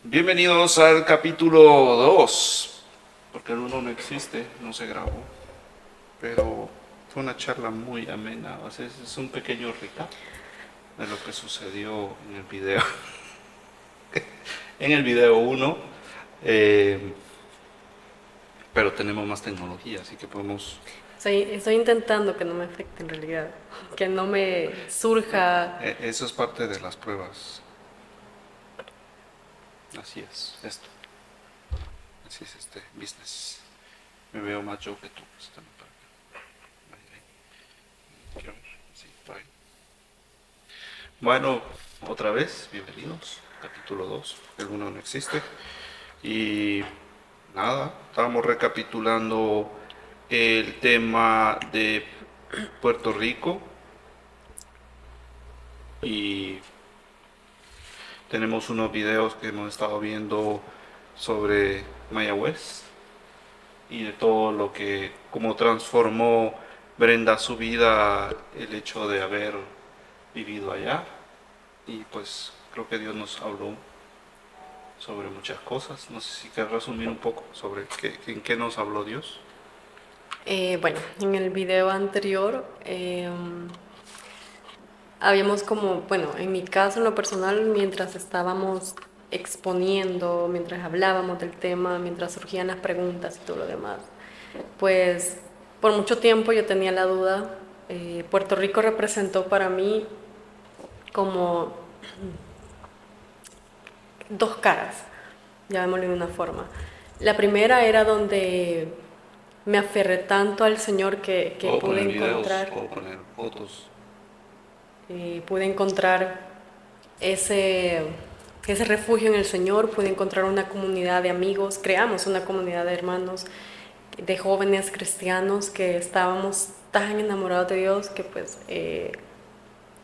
Bienvenidos al capítulo 2, porque el uno no existe, no se grabó, pero fue una charla muy amena. O sea, es un pequeño recap de lo que sucedió en el video, en el video uno, pero tenemos más tecnología, así que podemos... Estoy intentando que no me afecte en realidad, que no me surja. Eso es parte de las pruebas, así es, esto, así es este business. Me veo más yo que tú, pues, también para acá. Quiero ver, sí, por ahí. Bueno, otra vez, bienvenidos. Capítulo 2, el uno no existe. Y nada, estábamos recapitulando el tema de Puerto Rico y tenemos unos videos que hemos estado viendo sobre Mayagüez y de todo lo que, cómo transformó Brenda su vida el hecho de haber vivido allá. Y pues creo que Dios nos habló sobre muchas cosas. No sé si quieres resumir un poco sobre en qué nos habló Dios. Bueno, en el video anterior habíamos como, bueno, en mi caso, en lo personal, mientras estábamos exponiendo, mientras hablábamos del tema, mientras surgían las preguntas y todo lo demás, pues por mucho tiempo yo tenía la duda. Puerto Rico representó para mí como dos caras, llamémoslo de una forma. La primera era donde me aferré tanto al Señor que Puedo pude poner videos, encontrar, puedo poner fotos. pude encontrar ese, ese refugio en el Señor, pude encontrar una comunidad de amigos, creamos una comunidad de hermanos, de jóvenes cristianos que estábamos tan enamorados de Dios que pues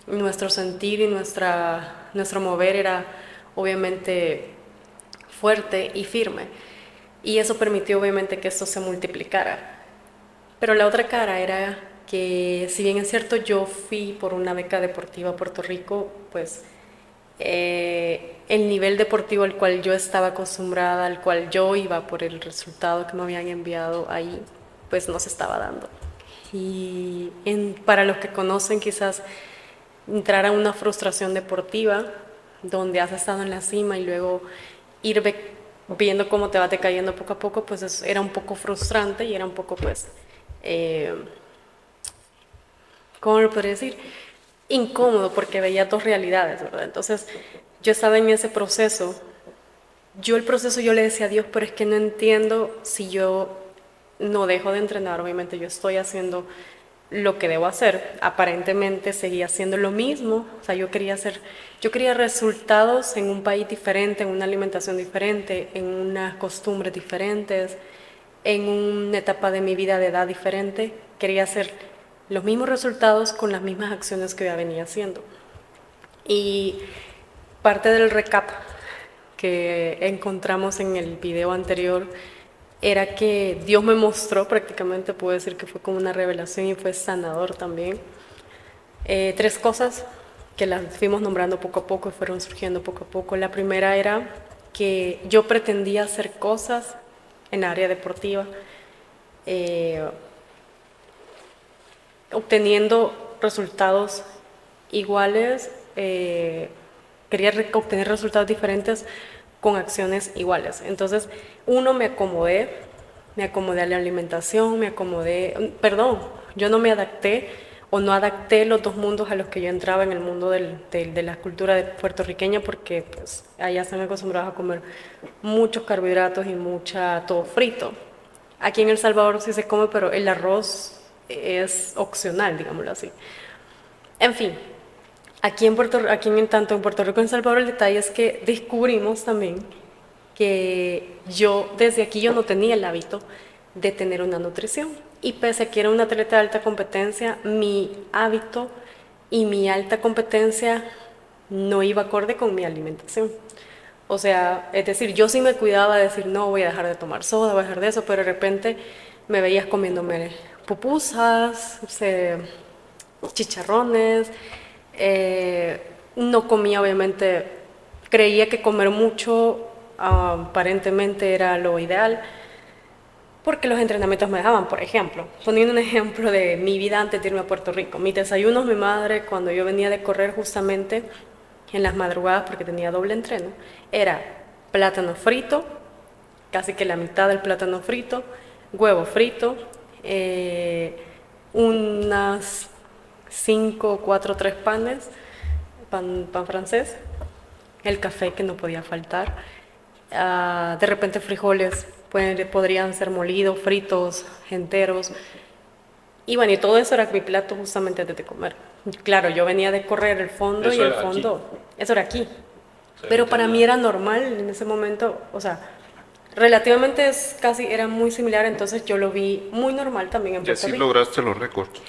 nuestro sentir y nuestro mover era obviamente fuerte y firme. Y eso permitió obviamente que esto se multiplicara. Pero la otra cara era que, si bien es cierto, yo fui por una beca deportiva a Puerto Rico, pues el nivel deportivo al cual yo estaba acostumbrada, al cual yo iba por el resultado que me habían enviado ahí, pues no se estaba dando. Y para los que conocen, quizás entrar a una frustración deportiva donde has estado en la cima y luego ir viendo cómo te va decayendo poco a poco, pues era un poco frustrante y era un poco, pues, eh, ¿cómo lo podría decir? Incómodo porque veía dos realidades, ¿verdad? Entonces yo estaba en ese proceso. El proceso yo le decía a Dios, pero es que no entiendo si yo no dejo de entrenar, obviamente yo estoy haciendo lo que debo hacer. Aparentemente seguía haciendo lo mismo, o sea, yo quería resultados en un país diferente, en una alimentación diferente, en unas costumbres diferentes, en una etapa de mi vida de edad diferente. Quería hacer los mismos resultados con las mismas acciones que ya venía haciendo. Y parte del recap que encontramos en el video anterior era que Dios me mostró, prácticamente puedo decir que fue como una revelación y fue sanador también, tres cosas que las fuimos nombrando poco a poco y fueron surgiendo poco a poco. La primera era que yo pretendía hacer cosas en área deportiva, eh, obteniendo resultados iguales, quería obtener resultados diferentes con acciones iguales. Entonces, uno, me acomodé a la alimentación, perdón, yo no me adapté o no adapté los dos mundos a los que yo entraba en el mundo de la cultura puertorriqueña, porque pues allá están acostumbrados a comer muchos carbohidratos y todo frito. Aquí en El Salvador sí se come, pero el arroz es opcional, digámoslo así. En fin, tanto en Puerto Rico como en El Salvador, el detalle es que descubrimos también que yo desde aquí yo no tenía el hábito de tener una nutrición. Y pese a que era una atleta de alta competencia, mi hábito y mi alta competencia no iba acorde con mi alimentación. O sea, es decir, yo sí me cuidaba de decir, no, voy a dejar de tomar soda, voy a dejar de eso, pero de repente me veías comiéndome pupusas, chicharrones, no comía obviamente, creía que comer mucho aparentemente era lo ideal, porque los entrenamientos me dejaban, por ejemplo, poniendo un ejemplo de mi vida antes de irme a Puerto Rico. Mis desayunos, mi madre, cuando yo venía de correr justamente en las madrugadas, porque tenía doble entreno, era plátano frito, casi que la mitad del plátano frito, huevo frito, unas 5, 4, 3 panes, pan francés, el café que no podía faltar, de repente frijoles podrían ser molidos, fritos, enteros. Y bueno, y todo eso era mi plato justamente antes de comer. Claro, yo venía de correr el fondo Eso y el era aquí. fondo, eso era aquí. O sea, Pero no para tenía- mí era normal en ese momento, o sea, relativamente era muy similar, entonces yo lo vi muy normal también en Y Puerto así Rico. lograste los récords.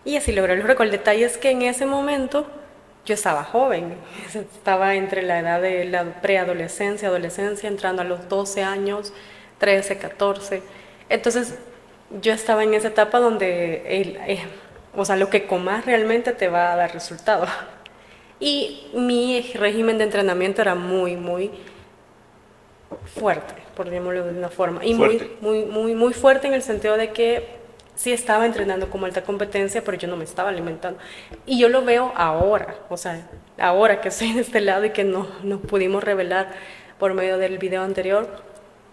Y así logré los récords. El detalle es que en ese momento yo estaba joven, estaba entre la edad de la preadolescencia, adolescencia, entrando a los 12 años, 13, 14. Entonces yo estaba en esa etapa donde o sea, lo que comas realmente te va a dar resultado. Y mi régimen de entrenamiento era muy, muy fuerte, por llamarlo de una forma, y Fuerte. muy fuerte en el sentido de que sí estaba entrenando como alta competencia, pero yo no me estaba alimentando. Y yo lo veo ahora, o sea, ahora que estoy en este lado y que no nos pudimos revelar por medio del video anterior,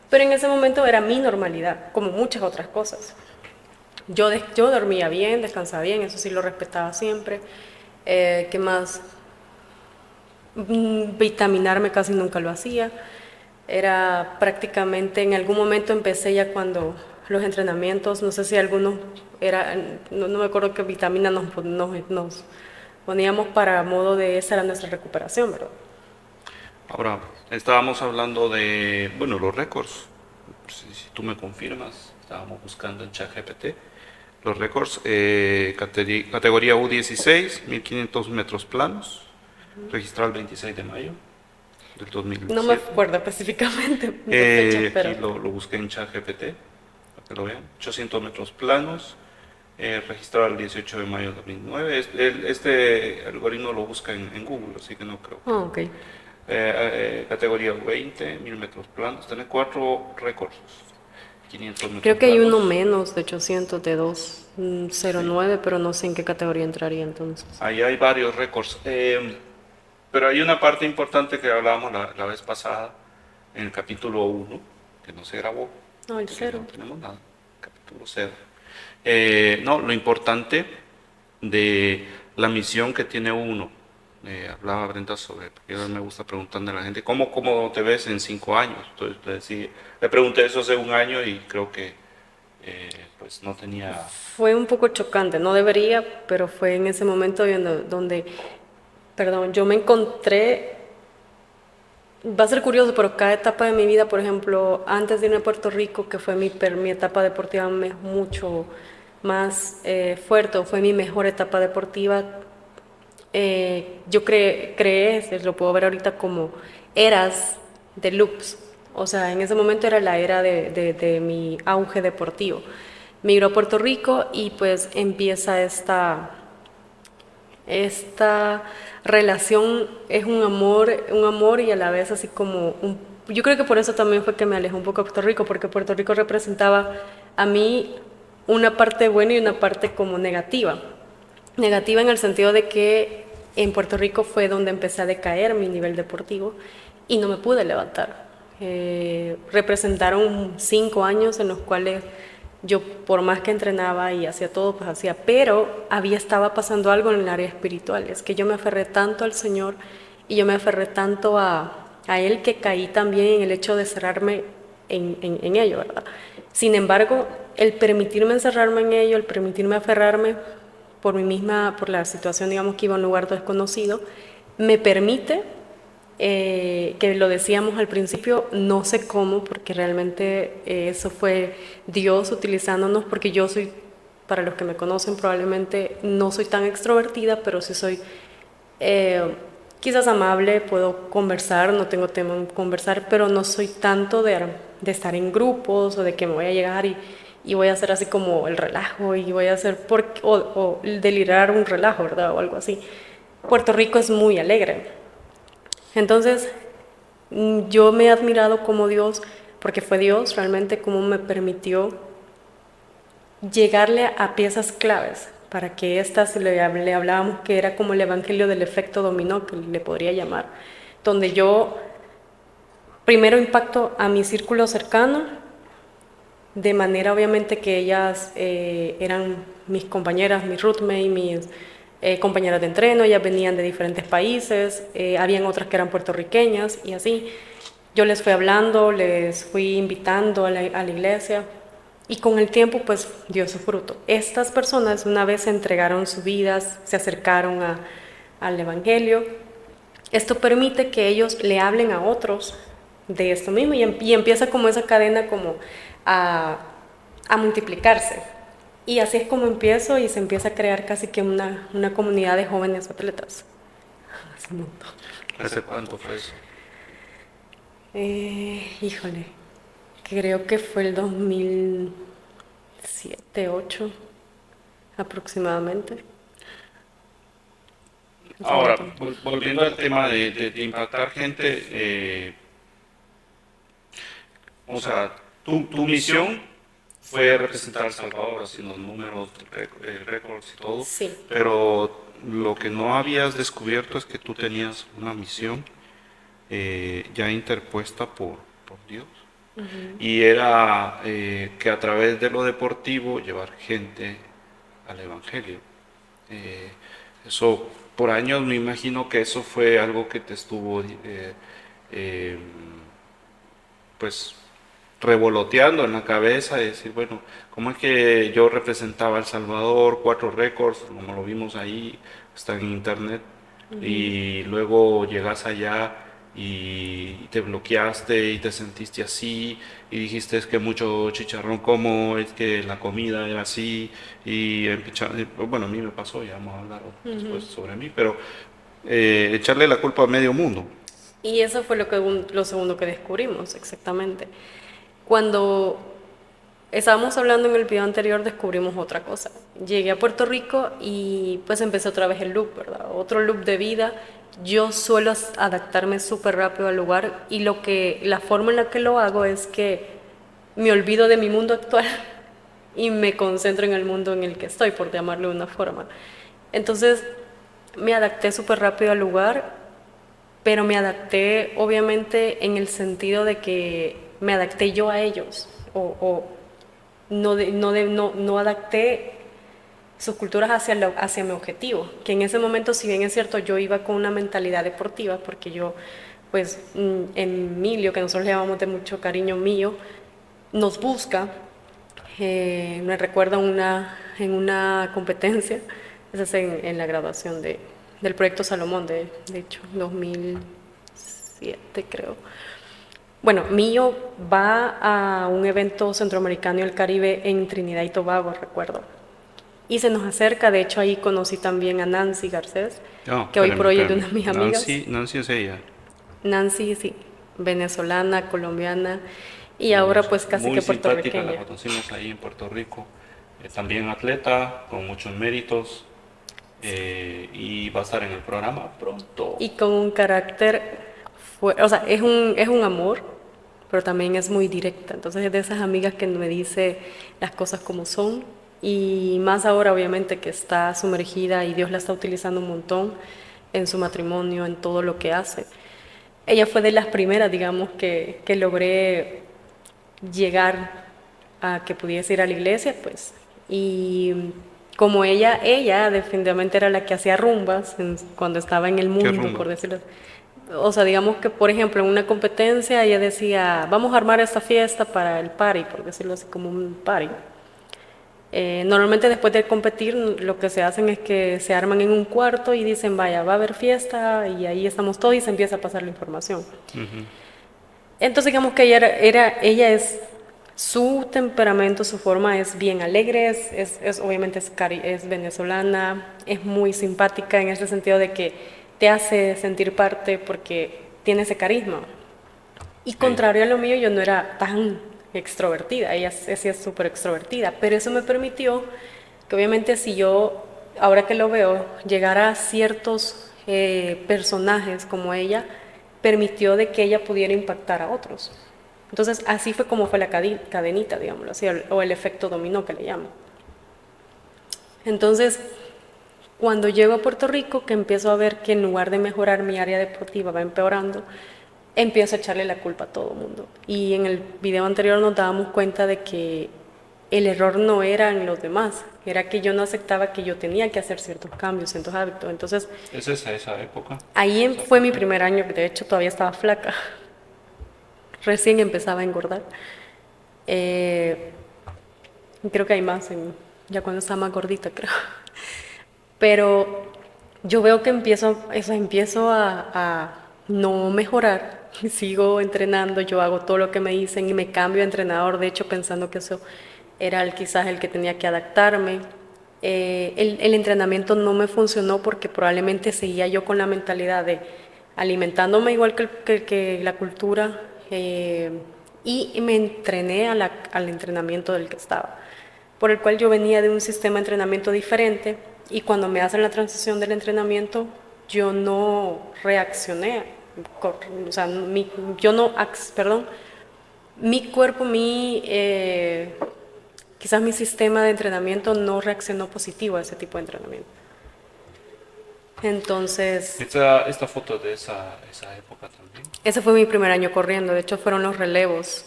pero en ese momento era mi normalidad, como muchas otras cosas. Yo dormía bien, descansaba bien, eso sí lo respetaba siempre. ¿Qué más? Vitaminarme casi nunca lo hacía. Era prácticamente, en algún momento empecé ya cuando los entrenamientos, no sé si algunos, no me acuerdo qué vitamina nos poníamos para modo de, esa era nuestra recuperación, ¿verdad? Ahora, estábamos hablando de, bueno, los récords. Si tú me confirmas, estábamos buscando en ChatGPT los récords. Categoría U16, 1500 metros planos, registrado el 26 de mayo del No me 2007. acuerdo específicamente de fecha, Aquí pero lo busqué en ChatGPT, para que lo vean. 800 metros planos, registrado el 18 de mayo de 2009. Este algoritmo lo busca en Google, así que no creo. ok. Categoría 20, 1000 metros planos. Tiene 4 récords. 500 metros Creo que hay uno planos. menos de 800 de 209, pero no sé en qué categoría entraría entonces. Ahí hay varios récords. Pero hay una parte importante que hablábamos la vez pasada, en el capítulo 1, que no se grabó. No, el Porque cero. no tenemos nada. Capítulo 0. No, lo importante de la misión que tiene uno. Hablaba Brenda sobre, porque a mí me gusta preguntarle a la gente, ¿cómo te ves en 5 años? Entonces le pregunté eso hace un año y creo que pues no tenía... Fue un poco chocante, no debería, pero fue en ese momento donde, perdón, yo me encontré, va a ser curioso, pero cada etapa de mi vida, por ejemplo, antes de irme a Puerto Rico, que fue mi etapa deportiva mucho más fuerte, o fue mi mejor etapa deportiva, yo creé, lo puedo ver ahorita como eras de loops. O sea, en ese momento era la era de mi auge deportivo. Migro a Puerto Rico y pues empieza esta relación, es un amor y a la vez así como yo creo que por eso también fue que me alejé un poco de Puerto Rico, porque Puerto Rico representaba a mí una parte buena y una parte como negativa. Negativa en el sentido de que en Puerto Rico fue donde empecé a decaer mi nivel deportivo y no me pude levantar. Representaron 5 años en los cuales yo, por más que entrenaba y hacía todo, pues hacía, pero estaba pasando algo en el área espiritual. Es que yo me aferré tanto al Señor y yo me aferré tanto a Él, que caí también en el hecho de cerrarme en ello, ¿verdad? Sin embargo, el permitirme encerrarme en ello, el permitirme aferrarme por mí misma, por la situación, digamos, que iba a un lugar desconocido, me permite, que lo decíamos al principio, no sé cómo, porque realmente eso fue Dios utilizándonos, porque yo soy, para los que me conocen, probablemente no soy tan extrovertida, pero sí soy quizás amable, puedo conversar, no tengo tema en conversar, pero no soy tanto de estar en grupos o de que me voy a llegar y voy a hacer así como el relajo y voy a hacer o delirar un relajo, ¿verdad? O algo así. Puerto Rico es muy alegre. Entonces, Yo me he admirado como Dios, porque fue Dios realmente como me permitió llegarle a piezas claves para que estas le hablábamos que era como el evangelio del efecto dominó, que le podría llamar, donde yo primero impacto a mi círculo cercano, de manera obviamente que ellas eran mis compañeras, mis roommates, mis compañeras de entreno, ellas venían de diferentes países, habían otras que eran puertorriqueñas y así. Yo les fui hablando, les fui invitando a la iglesia y con el tiempo pues dio su fruto. Estas personas una vez se entregaron sus vidas, se acercaron al Evangelio. Esto permite que ellos le hablen a otros de esto mismo y empieza como esa cadena como a, a multiplicarse. Y así es como empiezo y se empieza a crear casi que una comunidad de jóvenes atletas. Hace un montón. ¿Hace cuánto fue eso? Híjole, creo que fue el 2007, 2008 aproximadamente. Ahora, volviendo al tema de impactar gente, o sea, tu misión fue representar a El Salvador, así los números, récords y todo, Sí. pero lo que no habías descubierto es que tú tenías una misión ya interpuesta por Dios. Y era que a través de lo deportivo llevar gente al Evangelio. Eh, Eso, por años me imagino que eso fue algo que te estuvo eh, pues revoloteando en la cabeza y decir, bueno, ¿cómo es que yo representaba a El Salvador, 4 récords, como lo vimos ahí, está en internet, y luego llegas allá y te bloqueaste y te sentiste así y dijiste es que mucho chicharrón como, es que la comida era así y bueno, a mí me pasó, ya vamos a hablar después sobre mí, pero echarle la culpa a medio mundo. Y eso fue lo segundo que descubrimos, exactamente. Cuando estábamos hablando en el video anterior, descubrimos otra cosa. Llegué a Puerto Rico y pues empecé otra vez el loop, ¿verdad? Otro loop de vida. Yo suelo adaptarme súper rápido al lugar y la forma en la que lo hago es que me olvido de mi mundo actual y me concentro en el mundo en el que estoy, por llamarlo de una forma. Entonces me adapté súper rápido al lugar, pero me adapté obviamente en el sentido de que me adapté yo a ellos, o no adapté sus culturas hacia mi objetivo, que en ese momento, si bien es cierto, yo iba con una mentalidad deportiva, porque yo, pues, Emilio, que nosotros le llamamos de mucho cariño mío, nos busca, me recuerda en una competencia, esa es en la graduación del proyecto Salomón, de hecho, 2007 creo. Bueno, Mío va a un evento centroamericano y el Caribe en Trinidad y Tobago, recuerdo. Y se nos acerca, de hecho ahí conocí también a Nancy Garcés, No, que hoy por hoy es de espérame. una de mis amigas. Nancy es ella. Nancy, sí, venezolana, colombiana y ahora pues casi Muy que simpática, la puertorriqueña. conocimos ahí en Puerto Rico. También atleta, con muchos méritos. Y va a estar en el programa pronto. Y con un carácter, o sea, es un amor, pero también es muy directa. Entonces es de esas amigas que me dice las cosas como son. Y más ahora, obviamente, que está sumergida y Dios la está utilizando un montón en su matrimonio, en todo lo que hace. Ella fue de las primeras, digamos, que logré llegar a que pudiese ir a la iglesia, pues. Y como ella definitivamente era la que hacía rumbas cuando estaba en el ¿Qué mundo, rumba? por decirlo así. O sea, digamos que, por ejemplo, en una competencia ella decía, vamos a armar esta fiesta para el party, por decirlo así, como un party. Normalmente después de competir lo que se hacen es que se arman en un cuarto y dicen, vaya, va a haber fiesta y ahí estamos todos y se empieza a pasar la información. Entonces digamos que ella es, su temperamento, su forma es bien alegre, obviamente es venezolana, es muy simpática en ese sentido de que te hace sentir parte porque tiene ese carisma. Y contrario a lo mío, yo no era tan extrovertida, ella sí es súper extrovertida, pero eso me permitió que obviamente si yo, ahora que lo veo, llegara a ciertos personajes como ella, permitió de que ella pudiera impactar a otros. Entonces, así fue como fue la cadenita, digámoslo así, o el efecto dominó que le llamo. Entonces, cuando llego a Puerto Rico, que empiezo a ver que en lugar de mejorar mi área deportiva va empeorando, empiezo a echarle la culpa a todo el mundo. Y en el video anterior nos dábamos cuenta de que el error no era en los demás, era que yo no aceptaba que yo tenía que hacer ciertos cambios, ciertos hábitos. Entonces, ¿Es esa época? ahí Esa fue mi época. primer año, de hecho todavía estaba flaca, recién empezaba a engordar. Eh, Creo que hay más, ya cuando estaba más gordita, creo. Pero yo veo que empiezo a no mejorar, sigo entrenando, yo hago todo lo que me dicen y me cambio de entrenador, de hecho pensando que eso era quizás el que tenía que adaptarme. El entrenamiento no me funcionó porque probablemente seguía yo con la mentalidad de alimentándome igual que la cultura, y me entrené al entrenamiento del que estaba, por el cual yo venía de un sistema de entrenamiento diferente, y cuando me hacen la transición del entrenamiento yo no reaccioné, o sea, yo no, perdón, mi cuerpo, quizás mi sistema de entrenamiento no reaccionó positivo a ese tipo de entrenamiento. Entonces, Esta foto de esa época también. ese fue mi primer año corriendo. De hecho, fueron los relevos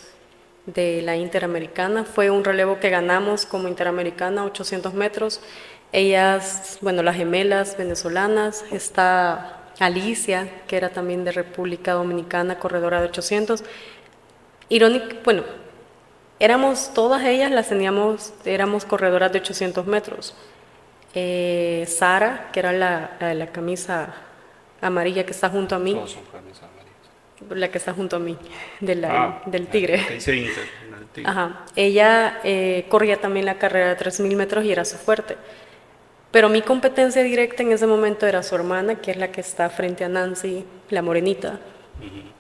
de la Interamericana. Fue un relevo que ganamos como Interamericana, 800 metros. Ellas, bueno, las gemelas venezolanas. Está Alicia, que era también de República Dominicana, corredora de 800. Irónico, bueno, todas ellas éramos corredoras de 800 metros. Sara, que era la de la camisa amarilla que está junto a mí, Todos son camisas amarillas. la que está junto a mí, del La tigre. que dice Inter, el tigre. Ajá. Ella corría también la carrera de 3.000 metros y era su fuerte. Pero mi competencia directa en ese momento era su hermana, que es la que está frente a Nancy, la morenita,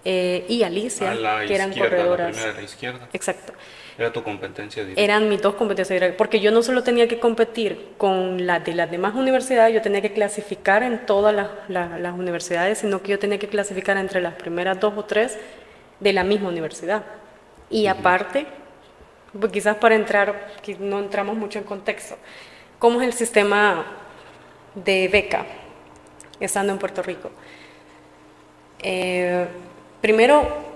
y Alicia, A la que eran izquierda, la corredoras. primera a la izquierda. Exacto. Era tu competencia directa. Eran mis dos competencias directas, porque yo no solo tenía que competir con las de las demás universidades, yo tenía que clasificar en todas las universidades, sino que yo tenía que clasificar entre las primeras 2 o 3 de la misma universidad. Y aparte, pues quizás para entrar, que no entramos mucho en contexto, ¿cómo es el sistema de beca estando en Puerto Rico? Primero,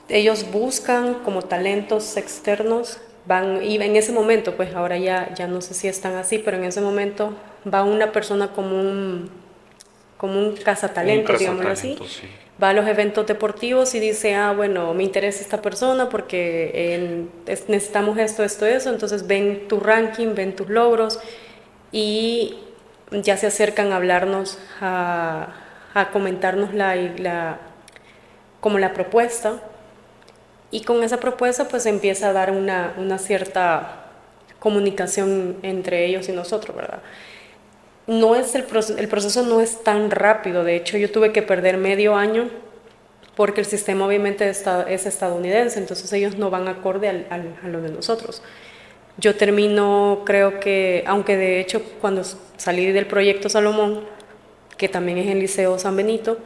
ellos buscan como talentos externos, y en ese momento, pues ahora ya no sé si están así, pero en ese momento va una persona como un cazatalentos, digámoslo así, Sí. va a los eventos deportivos y dice, bueno, me interesa esta persona porque necesitamos eso, entonces ven tu ranking, ven tus logros y ya se acercan a hablarnos, a comentarnos como la propuesta. Y con esa propuesta pues empieza a dar una cierta comunicación entre ellos y nosotros, ¿verdad? No es el proceso no es tan rápido, de hecho yo tuve que perder medio año porque el sistema obviamente es estadounidense, entonces ellos no van acorde a lo de nosotros. Yo termino, creo que, aunque de hecho cuando salí del proyecto Salomón, que también es el Liceo San Benito,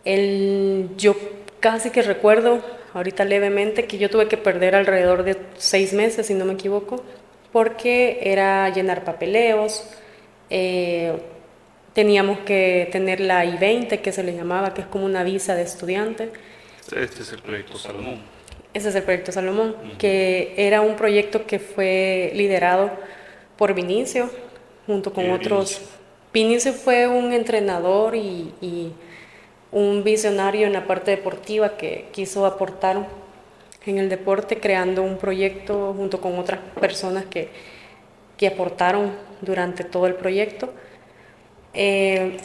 yo casi que recuerdo, ahorita levemente, que yo tuve que perder alrededor de 6 meses, si no me equivoco, porque era llenar papeleos, teníamos que tener la I-20, que se le llamaba, que es como una visa de estudiante. Este es el proyecto Salomón. Ese es el proyecto Salomón, que era un proyecto que fue liderado por Vinicio, junto con otros. Vinicio fue un entrenador y un visionario en la parte deportiva que quiso aportar en el deporte, creando un proyecto junto con otras personas que aportaron durante todo el proyecto,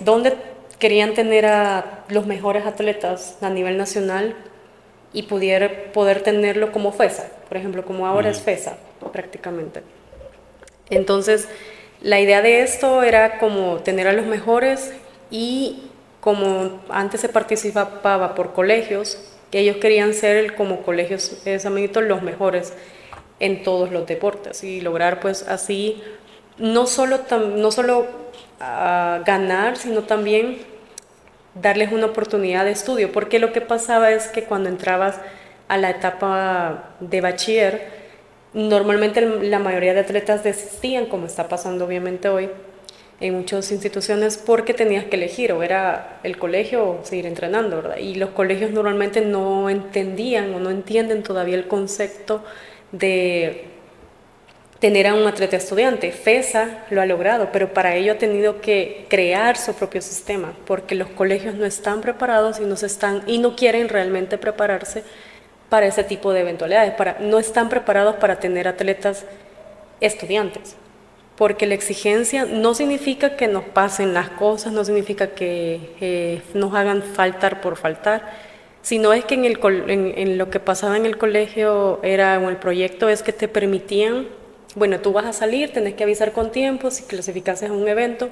donde querían tener a los mejores atletas a nivel nacional y poder tenerlo como FESA, por ejemplo, como ahora es FESA prácticamente. Entonces, la idea de esto era como tener a los mejores, y como antes se participaba por colegios, que ellos querían ser como colegios San Benito los mejores en todos los deportes y lograr pues así no solo ganar, sino también darles una oportunidad de estudio, porque lo que pasaba es que cuando entrabas a la etapa de bachiller, normalmente la mayoría de atletas desistían, como está pasando obviamente hoy en muchas instituciones, porque tenías que elegir o era el colegio o seguir entrenando, ¿verdad? Y los colegios normalmente no entendían o no entienden todavía el concepto de tener a un atleta estudiante. FESA lo ha logrado, pero para ello ha tenido que crear su propio sistema, porque los colegios no están preparados y no quieren realmente prepararse para ese tipo de eventualidades, no están preparados para tener atletas estudiantes, porque la exigencia no significa que nos pasen las cosas, no significa que nos hagan faltar por faltar, sino es que en lo que pasaba en el colegio era, o el proyecto es que te permitían, bueno, tú vas a salir, tenés que avisar con tiempo, si clasificas a un evento,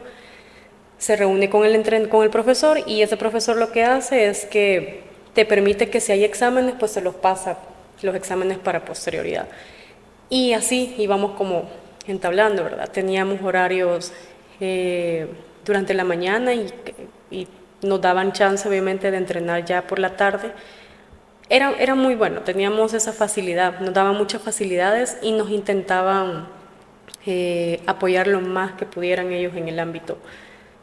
se reúne con el profesor y ese profesor lo que hace es que te permite que si hay exámenes, pues se los pasa, los exámenes para posterioridad. Y así íbamos como entablando, ¿verdad? Teníamos horarios durante la mañana y nos daban chance obviamente de entrenar ya por la tarde. Era muy bueno, teníamos esa facilidad, nos daban muchas facilidades y nos intentaban apoyar lo más que pudieran ellos en el ámbito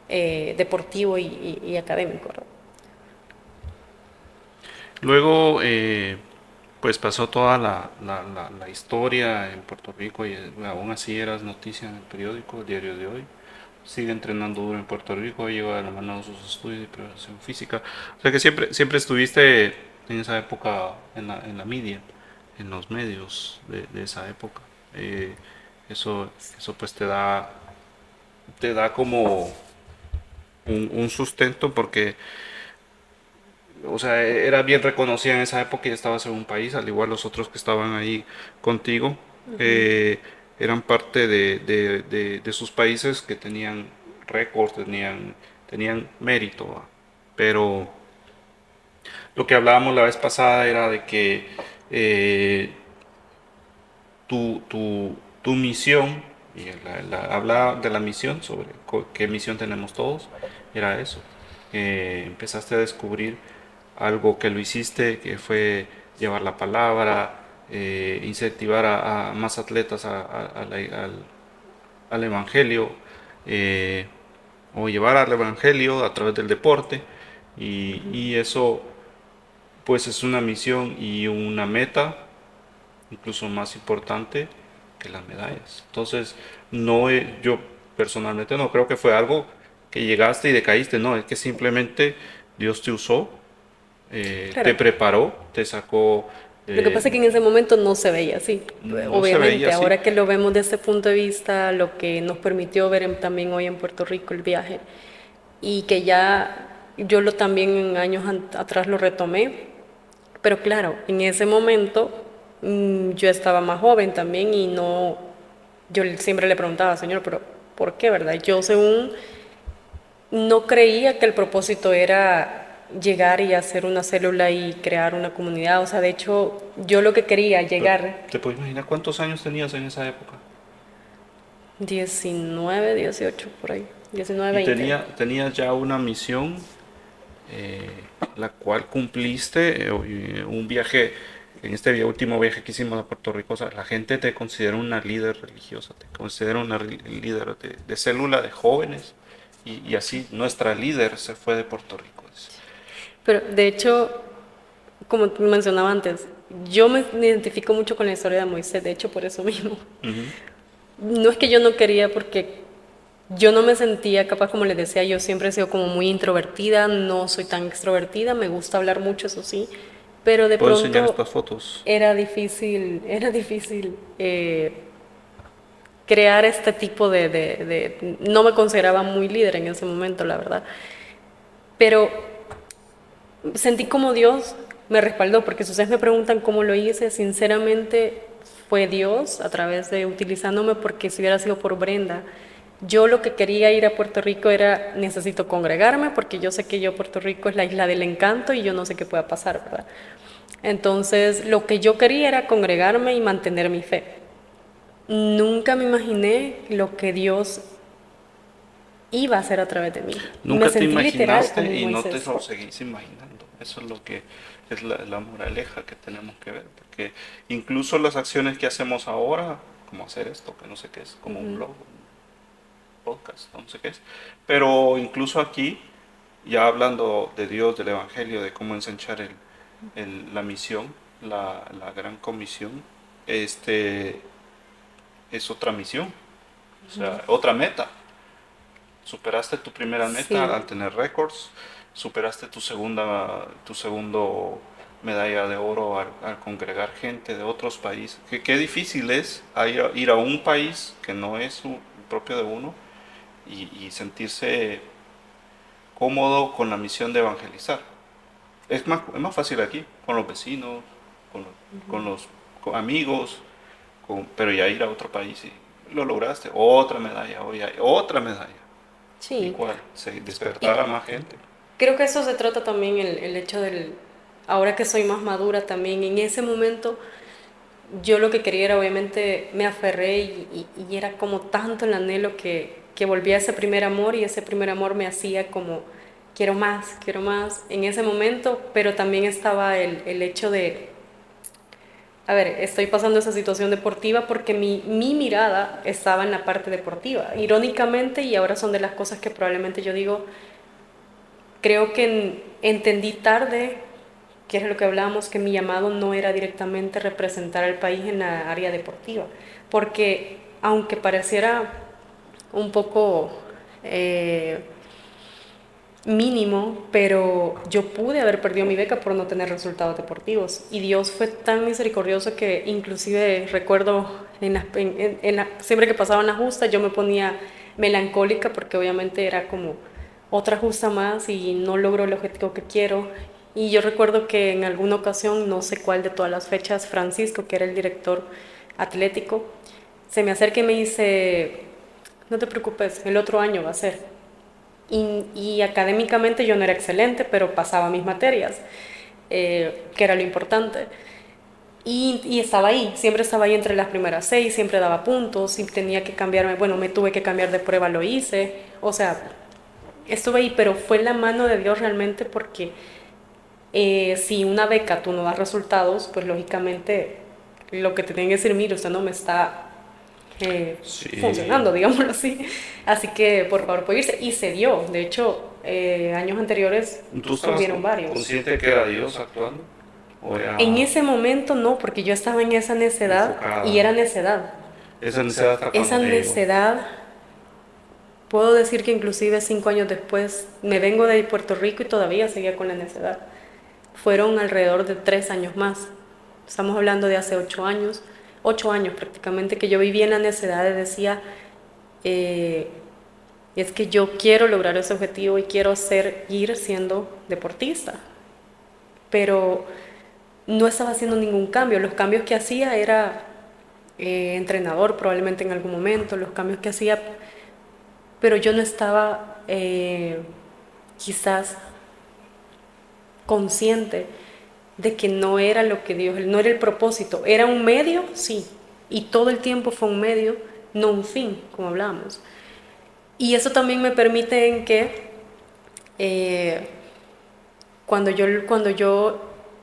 deportivo y académico, ¿verdad? Luego, pues pasó toda la historia en Puerto Rico y aún así eras noticia en el periódico, el Diario de Hoy. Sigue entrenando duro en Puerto Rico, lleva de la mano sus estudios de preparación física. O sea que siempre estuviste en esa época en la media, en los medios de esa época. Eh, eso pues te da como un sustento porque, o sea, era bien reconocida en esa época y estabas en un país, al igual los otros que estaban ahí contigo, eh, eran parte de sus países que tenían récords, tenían mérito, ¿va? Pero lo que hablábamos la vez pasada era de que eh, tu misión, y hablaba de la misión, sobre qué misión tenemos todos, era eso. Empezaste a descubrir algo que lo hiciste, que fue llevar la palabra, incentivar a más atletas al Evangelio, eh, o llevar al Evangelio a través del deporte, y eso pues es una misión y una meta incluso más importante que las medallas. Entonces, no, yo personalmente no creo que fue algo que llegaste y decaíste, no, es que simplemente Dios te usó, te Claro. preparó, te sacó, Lo que pasa es que en ese momento no se veía así. no se veía Obviamente, así. ahora que lo vemos desde este punto de vista, lo que nos permitió ver también hoy en Puerto Rico el viaje, y que ya yo también en años atrás lo retomé, pero claro, en ese momento yo estaba más joven también y no, yo siempre le preguntaba, Señor, pero ¿por qué, verdad? Yo según no creía que el propósito era llegar y hacer una célula y crear una comunidad. O sea, de hecho, yo lo que quería Pero, llegar, ¿te puedes imaginar cuántos años tenías en esa época? 19, 18 por ahí, 19, Y 20. tenías ya una misión, eh, la cual cumpliste, un viaje, en este último viaje que hicimos a Puerto Rico, o sea, la gente te considera una líder religiosa, te considera una líder de célula de jóvenes, y así nuestra líder se fue de Puerto Rico. Pero de hecho, como mencionaba antes, yo me identifico mucho con la historia de Moisés, de hecho por eso mismo. Ujú. No es que yo no quería, porque yo no me sentía capaz, como les decía, yo siempre he sido como muy introvertida, no soy tan extrovertida, me gusta hablar mucho, eso sí, pero de Puedo enseñar pronto estas fotos. era difícil crear este tipo no me consideraba muy líder en ese momento, la verdad, pero sentí como Dios me respaldó, porque si ustedes me preguntan cómo lo hice, sinceramente fue Dios a través de utilizándome, porque si hubiera sido por Brenda, yo lo que quería ir a Puerto Rico era, necesito congregarme, porque yo sé que Puerto Rico es la isla del encanto y yo no sé qué pueda pasar, ¿verdad? Entonces, lo que yo quería era congregarme y mantener mi fe. Nunca me imaginé lo que Dios iba a ser a través de mí. Y me Nunca te sentí literal como imaginaste y no te Moisés. lo seguís imaginando. Eso es lo que es la moraleja que tenemos que ver. Porque incluso las acciones que hacemos ahora, como hacer esto, que no sé qué es, como un Ujú. blog, un podcast, no sé qué es. Pero incluso aquí, ya hablando de Dios, del Evangelio, de cómo ensanchar la misión, la gran comisión, este es otra misión, o sea, otra meta. Superaste tu primera meta Sí, al tener récords, superaste tu segundo medalla de oro al congregar gente de otros países. Qué difícil es ir a un país que no es propio de uno y sentirse cómodo con la misión de evangelizar. Es más fácil aquí, con los vecinos, con los, con amigos, pero ya ir a otro país y lo lograste. Otra medalla, hoy hay otra medalla. sí. Igual, Y despertar a más gente. creo que eso se trata también el hecho del, ahora que soy más madura también, en ese momento yo lo que quería era obviamente, me aferré y era como tanto el anhelo que volví a ese primer amor y ese primer amor me hacía como, quiero más en ese momento, pero también estaba el hecho de, a ver, estoy pasando esa situación deportiva porque mi mirada estaba en la parte deportiva, irónicamente, y ahora son de las cosas que probablemente yo digo, creo que entendí tarde, que es lo que hablábamos, que mi llamado no era directamente representar al país en la área deportiva, porque aunque pareciera un poco eh, mínimo, pero yo pude haber perdido mi beca por no tener resultados deportivos. Y Dios fue tan misericordioso que inclusive recuerdo siempre que pasaba una justa yo me ponía melancólica porque obviamente era como otra justa más y no logro el objetivo que quiero. Y yo recuerdo que en alguna ocasión, no sé cuál de todas las fechas, Francisco, que era el director atlético, se me acerca y me dice, no te preocupes, el otro año va a ser. Y académicamente yo no era excelente, pero pasaba mis materias, que era lo importante. Y estaba ahí, siempre estaba ahí entre las primeras 6, siempre daba puntos, y tenía que cambiarme, bueno, me tuve que cambiar de prueba, lo hice, o sea, estuve ahí, pero fue la mano de Dios realmente porque si una beca tú no das resultados, pues lógicamente lo que te tienen que decir, mire, usted no me está Sí. funcionando, digámoslo así. Así que por favor puede irse. Y se dio. De hecho, años anteriores ¿Tú estabas hubieron varios. consciente que era Dios actuando? ¿O En era ese momento no, porque yo estaba en esa necedad y enfocada? era necedad. Esa necesidad hasta Esa cuando llegó. necedad, puedo decir que inclusive 5 años después me vengo de Puerto Rico y todavía seguía con la necedad. Fueron alrededor de 3 años más. Estamos hablando de hace 8 años, 8 años prácticamente, que yo vivía en la necedad de decía, eh, es que yo quiero lograr ese objetivo y quiero ir siendo deportista, pero no estaba haciendo ningún cambio. Los cambios que hacía era entrenador probablemente en algún momento, los cambios que hacía, pero yo no estaba quizás consciente de que no era lo que Dios, no era el propósito, era un medio, sí, y todo el tiempo fue un medio, no un fin, como hablamos. Y eso también me permite en que eh, cuando yo,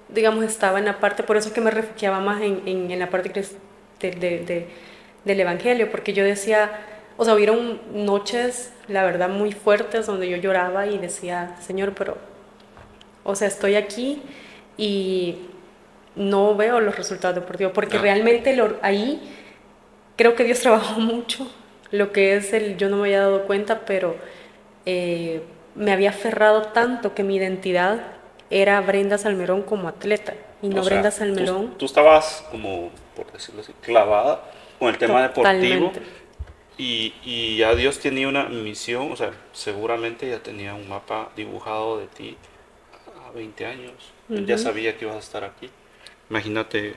digamos, estaba en la parte, por eso es que me refugiaba más en la parte del Evangelio, porque yo decía, o sea, hubieron noches, la verdad, muy fuertes donde yo lloraba y decía, Señor, pero, o sea, estoy aquí y no veo los resultados deportivos, porque Ah, realmente ahí creo que Dios trabajó mucho, lo que es yo no me había dado cuenta, pero eh, me había aferrado tanto que mi identidad era Brenda Salmerón como atleta y o no sea, Brenda tú, Salmerón tú estabas como, por decirlo así, clavada con el tema deportivo totalmente. y ya Dios tenía una misión, o sea, seguramente ya tenía un mapa dibujado de ti a 20 años. Él ya Ujú. sabía que ibas a estar aquí. Imagínate,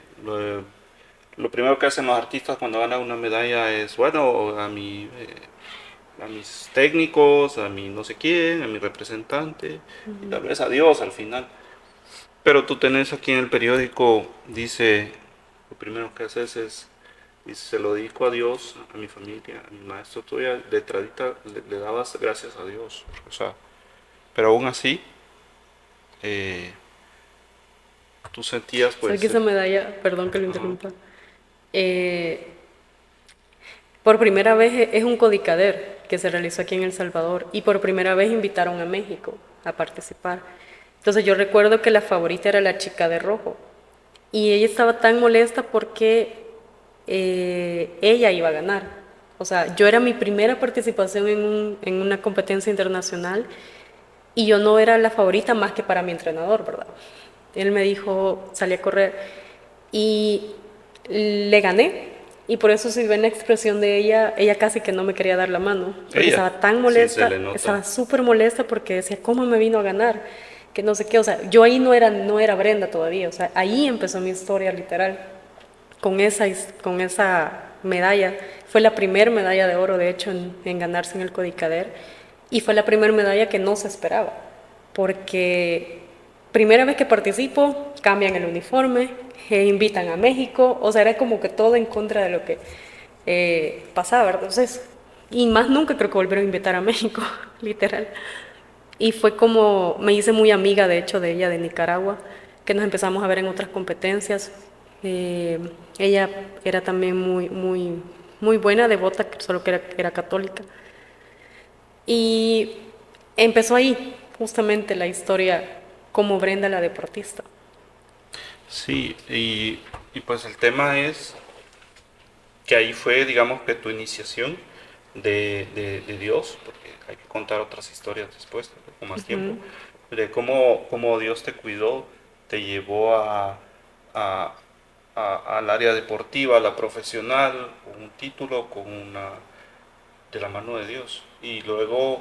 lo primero que hacen los artistas cuando ganan una medalla es, bueno, a mis técnicos, a mi no sé quién, a mi representante, y tal vez a Dios al final. Pero tú tenés aquí en el periódico, dice, lo primero que haces es y se lo dedico a Dios, a mi familia, a mi maestro. Tú ya de tradita le dabas gracias a Dios. O sea, pero aún así, eh, tú sentías ¿Sabes que pues... esa medalla, perdón que lo ajá. interrumpa, eh, por primera vez es un codicader que se realizó aquí en El Salvador y por primera vez invitaron a México a participar. Entonces yo recuerdo que la favorita era la chica de rojo y ella estaba tan molesta porque ella iba a ganar. O sea, yo era mi primera participación en una competencia internacional y yo no era la favorita más que para mi entrenador, ¿verdad? Él me dijo, salí a correr y le gané. Y por eso si ven la expresión de ella casi que no me quería dar la mano, porque Ella, estaba tan sí se molesta, le nota. estaba súper molesta porque decía, ¿cómo me vino a ganar? Que no sé qué, o sea, yo ahí no era Brenda todavía, o sea, ahí empezó mi historia literal, con esa medalla. Fue la primera medalla de oro, de hecho, en ganarse en el Codicader, y fue la primera medalla que no se esperaba, porque primera vez que participo, cambian el uniforme, invitan a México, o sea, era como que todo en contra de lo que pasaba, ¿verdad? Entonces, y más nunca creo que volvieron a invitar a México, literal. Y fue como, me hice muy amiga de hecho de ella, de Nicaragua, que nos empezamos a ver en otras competencias. Eh, Ella era también muy buena, devota, solo que era católica. Y empezó ahí justamente la historia como Brenda la deportista. Sí, y pues el tema es que ahí fue, digamos, que tu iniciación de Dios, porque hay que contar otras historias después, con más tiempo, de cómo Dios te cuidó, te llevó a- al área deportiva, a la profesional, con un título, de la mano de Dios. Y luego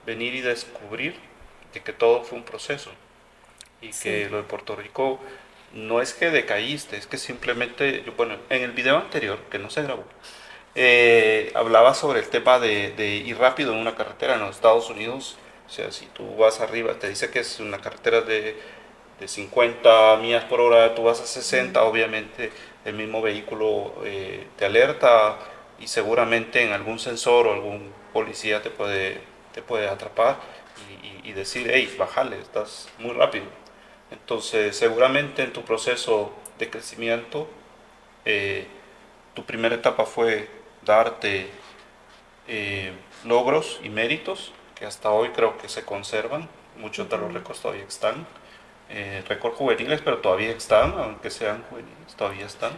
venir y descubrir de que todo fue un proceso y Sí. que lo de Puerto Rico no es que decaíste, es que simplemente, bueno, en el video anterior, que no se grabó, hablaba sobre el tema de ir rápido en una carretera en los Estados Unidos. O sea, si tú vas arriba, te dice que es una carretera de 50 millas por hora, tú vas a 60, obviamente el mismo vehículo te alerta y seguramente en algún sensor o algún policía te puede atrapar y decir, hey, bájale, estás muy rápido. Entonces, seguramente en tu proceso de crecimiento, eh, tu primera etapa fue darte logros y méritos que hasta hoy creo que se conservan. Muchos de los récords todavía están. Récords juveniles, pero todavía están, aunque sean juveniles, todavía están.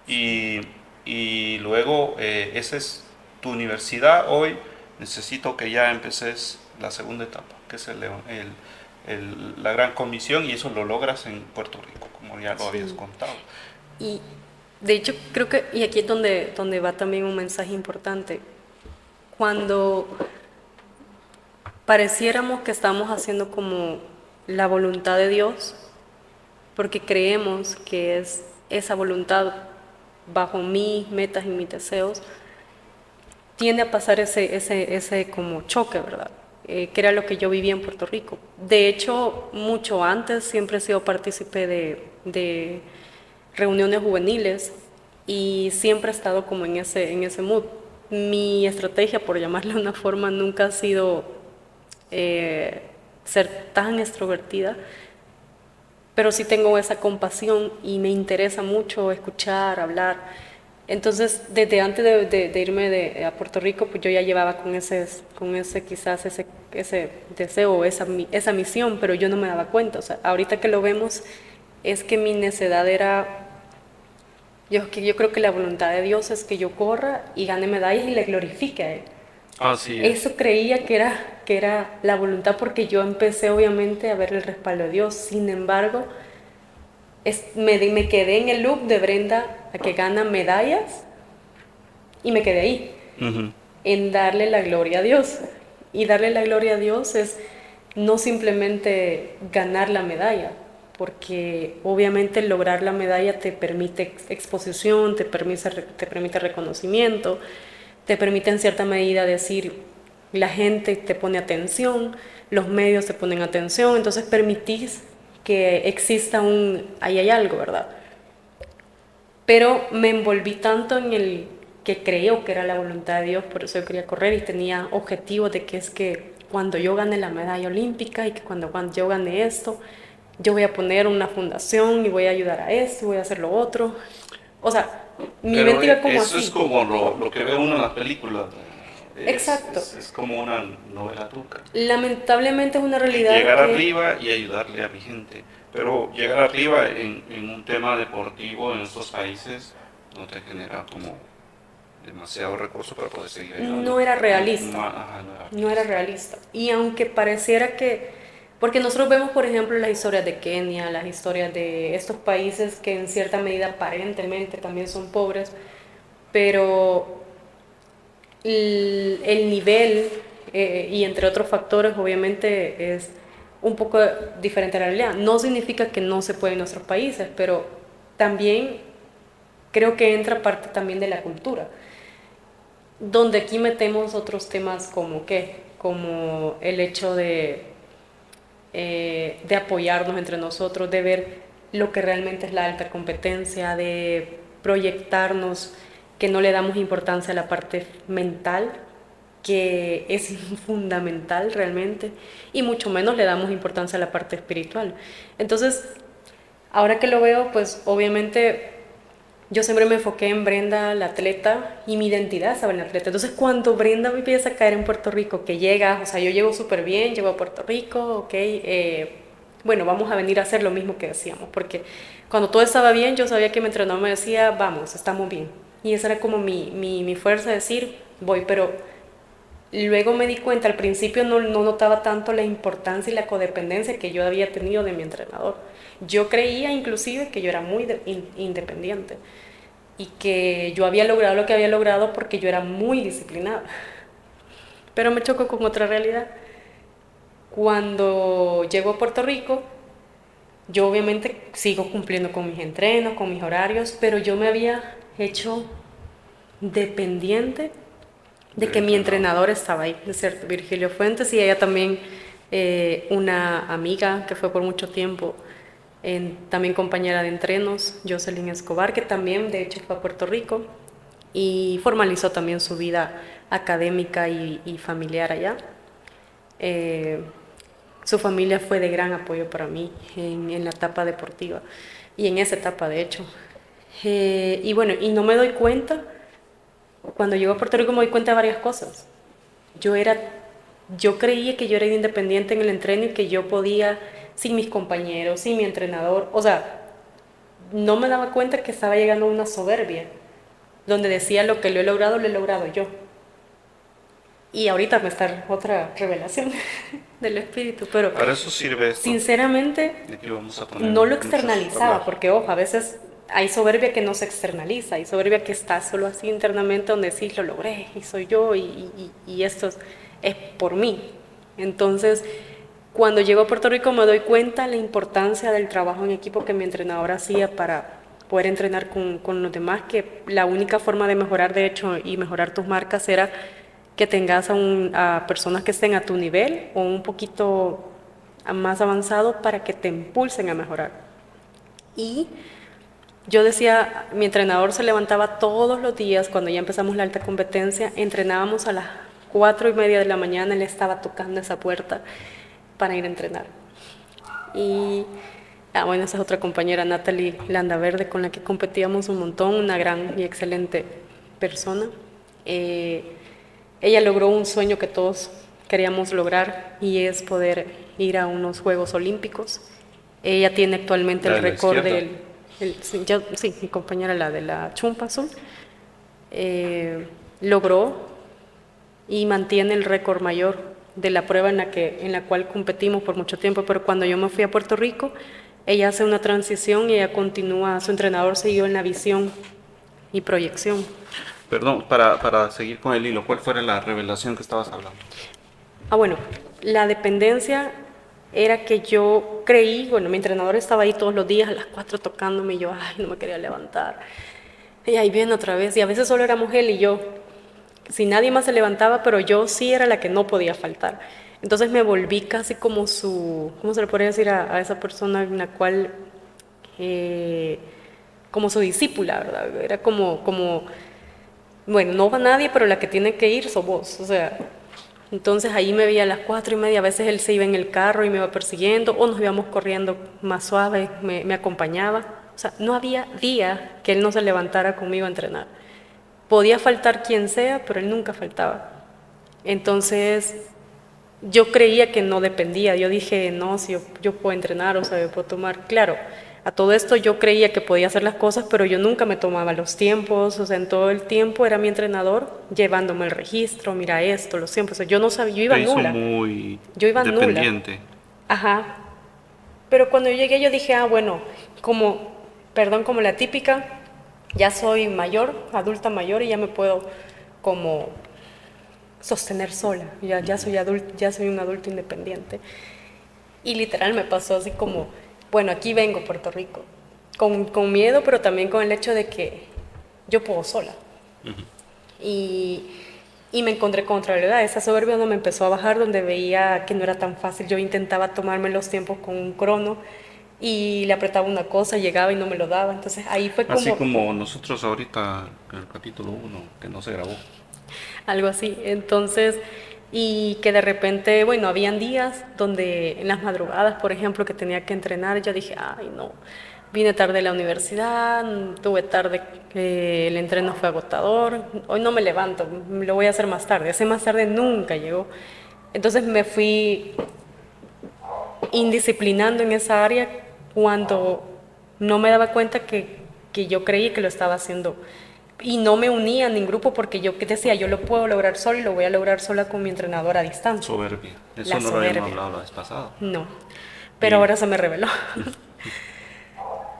Y, y luego, esa es tu universidad. Hoy necesito que ya empeces la segunda etapa, que es la gran comisión, y eso lo logras en Puerto Rico, como ya lo habías Sí. contado. Y de hecho creo que, y aquí es donde va también un mensaje importante, cuando pareciéramos que estamos haciendo como la voluntad de Dios, porque creemos que es esa voluntad bajo mis metas y mis deseos, tiende a pasar ese como choque, ¿verdad? Que era lo que yo vivía en Puerto Rico. De hecho, mucho antes siempre he sido partícipe de reuniones juveniles y siempre he estado como en ese mood. Mi estrategia, por llamarle de una forma, nunca ha sido eh, ser tan extrovertida, pero sí tengo esa compasión y me interesa mucho escuchar, hablar. Entonces, desde antes de irme a Puerto Rico, pues yo ya llevaba con ese quizás ese deseo, esa misión, pero yo no me daba cuenta. O sea, ahorita que lo vemos, es que mi necedad era, yo creo que la voluntad de Dios es que yo corra y gane medallas y le glorifique a Él. Así es. Eso creía que era la voluntad porque yo empecé obviamente a ver el respaldo de Dios. Sin embargo, me quedé en el loop de Brenda a que gana medallas y me quedé ahí, Ujú. en darle la gloria a Dios. Y darle la gloria a Dios es no simplemente ganar la medalla, porque obviamente lograr la medalla te permite exposición, te permite reconocimiento, te permite en cierta medida decir, la gente te pone atención, los medios te ponen atención, entonces permitís que exista ahí hay algo, ¿verdad? pero me envolví tanto en el que creo que era la voluntad de Dios, por eso yo quería correr y tenía objetivos de que es que cuando yo gane la medalla olímpica y que cuando yo gane esto, yo voy a poner una fundación y voy a ayudar a esto, voy a hacer lo otro. O sea, mi Pero mente iba como eso es así. como lo que ve uno en las películas. Exacto. Es como una novela turca. Lamentablemente es una realidad Llegar que arriba y ayudarle a mi gente. Pero llegar arriba en un tema deportivo en estos países no te genera como demasiado recurso para poder seguir ayudando. no era realista. Ajá, no era No era realista. Y aunque pareciera que, porque nosotros vemos, por ejemplo, las historias de Kenia, las historias de estos países que en cierta medida aparentemente también son pobres, pero el nivel y entre otros factores obviamente es un poco diferente a la realidad. No significa que no se puede en nuestros países, pero también creo que entra parte también de la cultura, donde aquí metemos otros temas como qué, como el hecho de apoyarnos entre nosotros, de ver lo que realmente es la alta competencia, de proyectarnos, que no le damos importancia a la parte mental, que es fundamental realmente, y mucho menos le damos importancia a la parte espiritual. Entonces, ahora que lo veo, pues obviamente yo siempre me enfoqué en Brenda, la atleta, y mi identidad estaba en la atleta. Entonces, cuando Brenda me empieza a caer en Puerto Rico, que llega, o sea, yo llego súper bien, llego a Puerto Rico, ok, bueno, vamos a venir a hacer lo mismo que decíamos, porque cuando todo estaba bien, yo sabía que mi entrenador me decía, vamos, estamos bien. Y esa era como mi fuerza de decir, voy, pero luego me di cuenta, al principio no notaba tanto la importancia y la codependencia que yo había tenido de mi entrenador. Yo creía inclusive que yo era muy independiente y que yo había logrado lo que había logrado porque yo era muy disciplinada. Pero me chocó con otra realidad. Cuando llego a Puerto Rico, yo obviamente sigo cumpliendo con mis entrenos, con mis horarios, pero yo me había hecho dependiente de que mi entrenador estaba ahí, es cierto, Virgilio Fuentes, y ella también, una amiga que fue por mucho tiempo, también compañera de entrenos, Jocelyn Escobar, que también de hecho fue a Puerto Rico y formalizó también su vida académica y familiar allá. Eh, Su familia fue de gran apoyo para mí en la etapa deportiva y en esa etapa de hecho. Y bueno, y no me doy cuenta, cuando llego a Puerto Rico me doy cuenta de varias cosas. Yo era, yo creía que yo era independiente en el entreno y que yo podía sin mis compañeros, sin mi entrenador, o sea, no me daba cuenta que estaba llegando a una soberbia, donde decía lo que lo he logrado yo. Y ahorita me está otra revelación del espíritu, pero Para eso sirve esto. sinceramente Aquí vamos a poner no lo muchas externalizaba, tablas. porque ojo, a veces hay soberbia que no se externaliza, hay soberbia que está solo así internamente donde sí lo logré y soy yo y esto es por mí. Entonces, cuando llego a Puerto Rico me doy cuenta la importancia del trabajo en equipo que mi entrenador hacía para poder entrenar con los demás, que la única forma de mejorar, de hecho, y mejorar tus marcas era que tengas a personas que estén a tu nivel o un poquito más avanzado para que te impulsen a mejorar. Y yo decía, mi entrenador se levantaba todos los días cuando ya empezamos la alta competencia, entrenábamos a las 4:30 de la mañana, él estaba tocando esa puerta para ir a entrenar. Y bueno, esa es otra compañera, Natalie Landaverde, con la que competíamos un montón, una gran y excelente persona. Ella logró un sueño que todos queríamos lograr y es poder ir a unos Juegos Olímpicos. Ella tiene actualmente La el de la récord izquierda. sí, mi compañera, la de la chumpa azul, logró y mantiene el récord mayor de la prueba en la cual competimos por mucho tiempo, pero cuando yo me fui a Puerto Rico, ella hace una transición y ella continúa, su entrenador siguió en la visión y proyección. Perdón, para seguir con el hilo, ¿cuál fue la revelación que estabas hablando? Bueno, la dependencia era que yo creí, bueno, mi entrenador estaba ahí todos los días a las 4 tocándome y yo, ay, no me quería levantar. Y ahí viene otra vez, y a veces solo éramos él y yo, si nadie más se levantaba, pero yo sí era la que no podía faltar. Entonces me volví casi como su, ¿cómo se le podría decir a esa persona en la cual como su discípula, ¿verdad? Era como, bueno, no va nadie, pero la que tiene que ir sos vos, o sea, entonces ahí me veía a las 4:30, a veces él se iba en el carro y me iba persiguiendo, o nos íbamos corriendo más suave, me acompañaba, o sea, no había día que él no se levantara conmigo a entrenar. Podía faltar quien sea, pero él nunca faltaba. Entonces, yo creía que no dependía. Yo dije, no, si yo puedo entrenar, o sea, yo puedo tomar. Claro, a todo esto yo creía que podía hacer las cosas, pero yo nunca me tomaba los tiempos. O sea, en todo el tiempo era mi entrenador llevándome el registro, mira esto, los tiempos. O sea, yo no sabía, yo iba Te hizo nula. muy Yo iba nula. dependiente. Ajá. Pero cuando yo llegué, yo dije, bueno, como, perdón, como la típica, ya soy mayor, adulta mayor, y ya me puedo como sostener sola. Ya soy adulto, ya soy un adulto independiente. Y literal me pasó así como, bueno, aquí vengo a Puerto Rico, con miedo, pero también con el hecho de que yo puedo sola. Y, y me encontré con otra realidad. Esa soberbia no me empezó a bajar, donde veía que no era tan fácil. Yo intentaba tomarme los tiempos con un crono y le apretaba una cosa, llegaba y no me lo daba. Entonces ahí fue Así como como nosotros ahorita en el capítulo 1, que no se grabó. algo así. Entonces, y que de repente, bueno, habían días donde en las madrugadas, por ejemplo, que tenía que entrenar, yo dije, ay, no, vine tarde a la universidad, tuve tarde, el entreno fue agotador, hoy no me levanto, lo voy a hacer más tarde. Ese más tarde nunca llegó. Entonces me fui indisciplinando en esa área cuando no me daba cuenta que yo creí que lo estaba haciendo y no me unía a ningún grupo porque yo decía, yo lo puedo lograr solo y lo voy a lograr sola con mi entrenador a distancia. Soberbia. Eso La no lo habíamos soberbia. hablado la vez pasada. No, pero Y ahora se me reveló.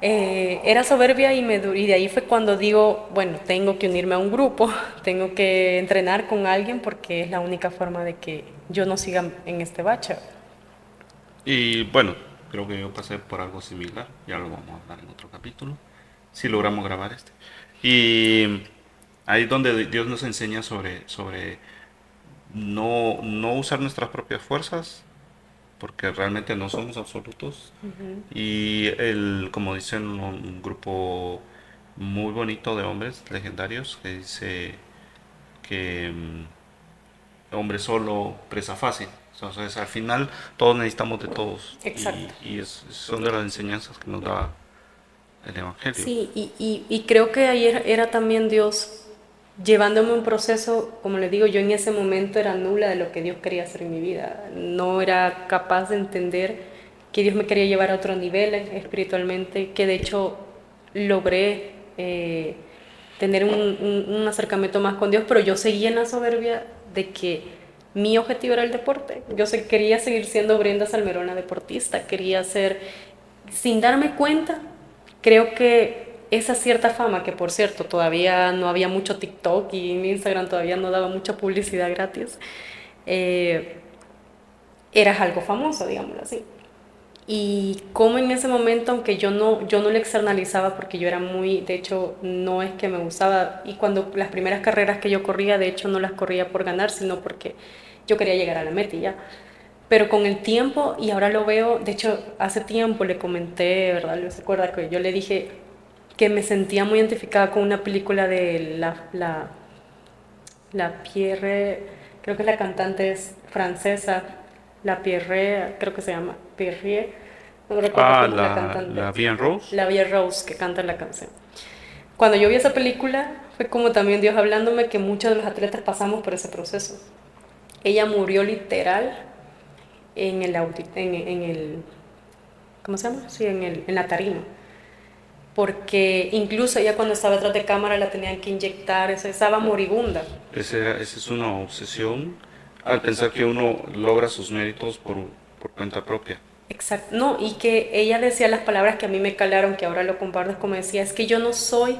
Era soberbia y de ahí fue cuando digo, bueno, tengo que unirme a un grupo, tengo que entrenar con alguien porque es la única forma de que yo no siga en este bache. Y bueno, creo que yo pasé por algo similar, ya lo vamos a hablar en otro capítulo, si logramos grabar este. Y ahí es donde Dios nos enseña sobre no usar nuestras propias fuerzas, porque realmente no somos absolutos. Y como dicen, un grupo muy bonito de hombres legendarios que dice que hombre solo, presa fácil. Entonces, al final, todos necesitamos de todos. Exacto. Son de las enseñanzas que nos da el Evangelio. Sí, y creo que ahí era también Dios llevándome un proceso, como les digo, yo en ese momento era nula de lo que Dios quería hacer en mi vida. No era capaz de entender que Dios me quería llevar a otro nivel espiritualmente, que de hecho logré tener un acercamiento más con Dios, pero yo seguía en la soberbia de que mi objetivo era el deporte. Quería seguir siendo Brenda Salmerón, la deportista, quería ser, sin darme cuenta, creo que esa cierta fama, que por cierto todavía no había mucho TikTok y en Instagram todavía no daba mucha publicidad gratis, eh, eras algo famoso, digámoslo así. Y como en ese momento, aunque yo no lo externalizaba porque yo era muy, de hecho, no es que me gustaba, y cuando las primeras carreras que yo corría, de hecho, no las corría por ganar, sino porque yo quería llegar a la meta y ya. Pero con el tiempo, y ahora lo veo, de hecho, hace tiempo le comenté, ¿verdad? ¿Se acuerda que yo le dije que me sentía muy identificada con una película de la Pierre, creo que la cantante es francesa, la Pierre, creo que se llama Pierre, no me recuerdo Ah, cómo es la cantante. la Bien Rose. La Vía Rose, que canta la canción. Cuando yo vi esa película, fue como también Dios hablándome que muchos de los atletas pasamos por ese proceso. Ella murió literal en el ¿cómo se llama? Sí, en la tarima. Porque incluso ella cuando estaba detrás de cámara la tenían que inyectar, estaba moribunda. Esa es una obsesión al pensar que uno logra sus méritos por cuenta propia. Exacto, no, y que ella decía las palabras que a mí me calaron, que ahora lo comparto, como decía, es que yo no soy,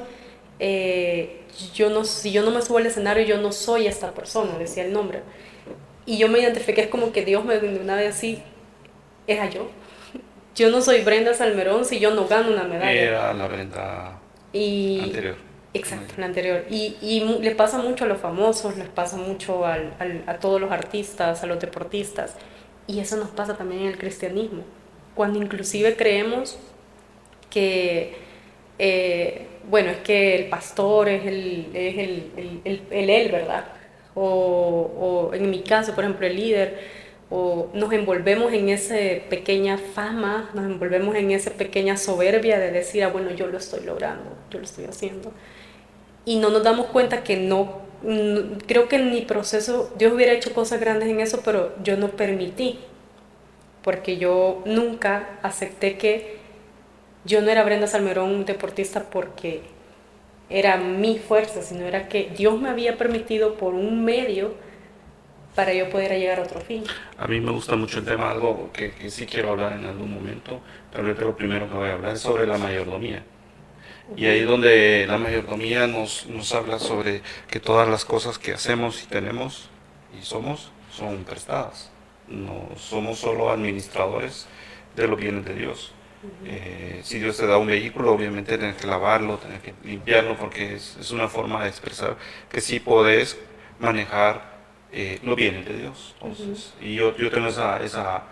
si yo no me subo al escenario, yo no soy esta persona, decía el nombre. Y yo me identifiqué, es como que Dios me de una vez así, era yo. Yo no soy Brenda Salmerón si yo no gano una medalla. Era la Brenda Y, anterior. exacto, la anterior. Y le pasa mucho a los famosos, les pasa mucho a todos los artistas, a los deportistas. Y eso nos pasa también en el cristianismo. Cuando inclusive creemos que bueno, es que el pastor es él, ¿verdad? O en mi caso, por ejemplo, el líder, o nos envolvemos en esa pequeña fama, nos envolvemos en esa pequeña soberbia de decir, ah, bueno, yo lo estoy logrando, yo lo estoy haciendo. Y no nos damos cuenta que creo que en mi proceso, Dios hubiera hecho cosas grandes en eso, pero yo no permití, porque yo nunca acepté que yo no era Brenda Salmerón deportista porque era mi fuerza, sino era que Dios me había permitido por un medio para yo poder llegar a otro fin. A mí me gusta mucho el tema, algo que sí quiero hablar en algún momento, tal vez lo primero que voy a hablar es sobre la mayordomía. Y ahí donde la mayordomía nos habla sobre que todas las cosas que hacemos y tenemos y somos son prestadas. No somos solo administradores de los bienes de Dios. Si Dios te da un vehículo, obviamente tienes que lavarlo, tienes que limpiarlo, porque es una forma de expresar que sí podés manejar los bienes de Dios. Entonces, y yo tengo esa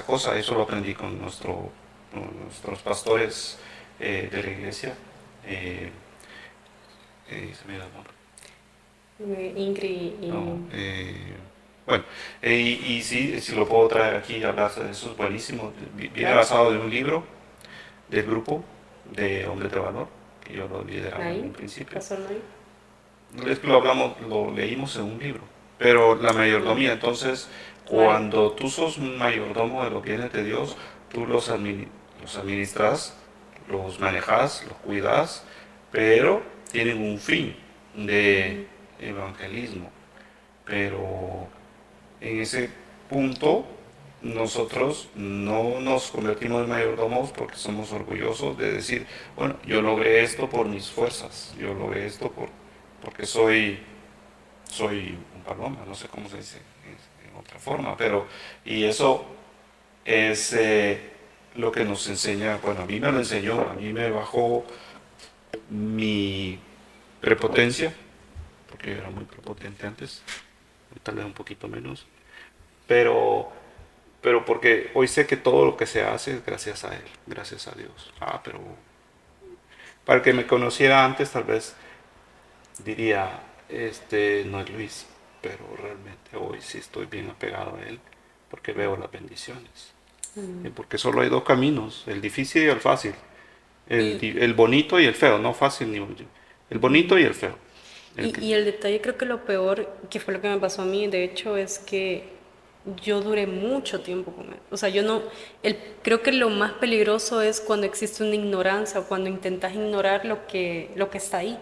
cosa, eso lo aprendí con nuestros pastores de la iglesia. Se me da el nombre. Ingrid y... No, bueno, y sí, si lo puedo traer aquí y hablar de eso, es buenísimo. Viene basado de un libro del grupo de Hombres de Valor, que yo lo lideraba en un principio. Es que lo leímos en un libro, pero la mayordomía, entonces, cuando tú sos un mayordomo de los bienes de Dios, tú los administras, los manejas, los cuidas, pero tienen un fin de evangelismo. Pero en ese punto nosotros no nos convertimos en mayordomos porque somos orgullosos de decir, bueno, yo logré esto por mis fuerzas, yo logré esto porque soy un paloma, no sé cómo se dice en otra forma, pero y eso es lo que nos enseña, bueno, a mí me lo enseñó, a mí me bajó mi prepotencia, porque yo era muy prepotente antes, tal vez un poquito menos, pero porque hoy sé que todo lo que se hace es gracias a Él, gracias a Dios. Pero para el que me conociera antes tal vez diría, este no es Luis, pero realmente hoy sí estoy bien apegado a Él, porque veo las bendiciones. Porque solo hay dos caminos, el difícil y el fácil. El bonito y el feo, no fácil ni el bonito y el feo. Y el detalle, creo que lo peor, que fue lo que me pasó a mí, de hecho, es que yo duré mucho tiempo con él. O sea, yo no, creo que lo más peligroso es cuando existe una ignorancia o cuando intentas ignorar lo que está ahí.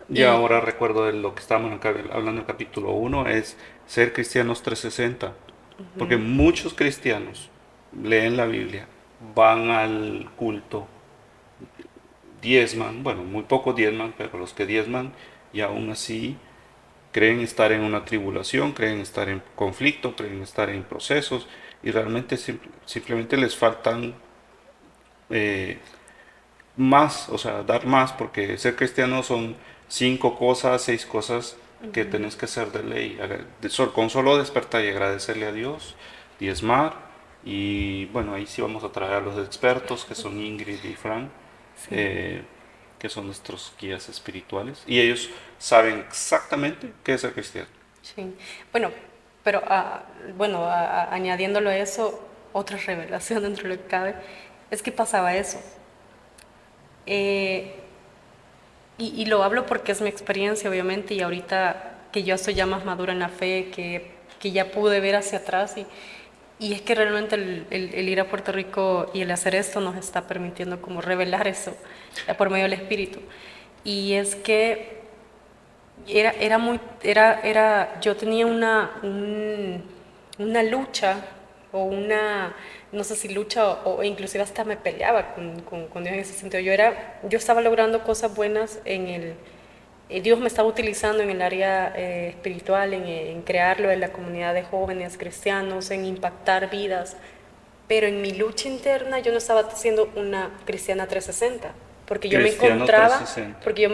Y ahora recuerdo de lo que estábamos hablando en el capítulo 1, es ser cristianos 360. Porque muchos cristianos leen la Biblia, van al culto, diezman, bueno, muy pocos diezman, pero los que diezman y aún así creen estar en una tribulación, creen estar en conflicto, creen estar en procesos y realmente simplemente les faltan más, o sea, dar más, porque ser cristiano son 5 cosas, 6 cosas que tenés que hacer de ley. Con solo despertar y agradecerle a Dios, diezmar, y bueno, ahí sí vamos a traer a los expertos que son Ingrid y Frank, que son nuestros guías espirituales, y ellos saben exactamente qué es ser cristiano. Sí, bueno, pero añadiéndolo a eso, otra revelación dentro de lo que cabe, es que pasaba eso. Y lo hablo porque es mi experiencia, obviamente, y ahorita que yo estoy ya más madura en la fe, que ya pude ver hacia atrás, y es que realmente el ir a Puerto Rico y el hacer esto nos está permitiendo como revelar eso por medio del Espíritu. Y es que yo tenía una lucha o no sé si lucha o inclusive hasta me peleaba con Dios en ese sentido. Yo estaba logrando cosas buenas Dios me estaba utilizando en el área espiritual, en crearlo en la comunidad de jóvenes cristianos, en impactar vidas, pero en mi lucha interna yo no estaba siendo una cristiana 360, porque yo me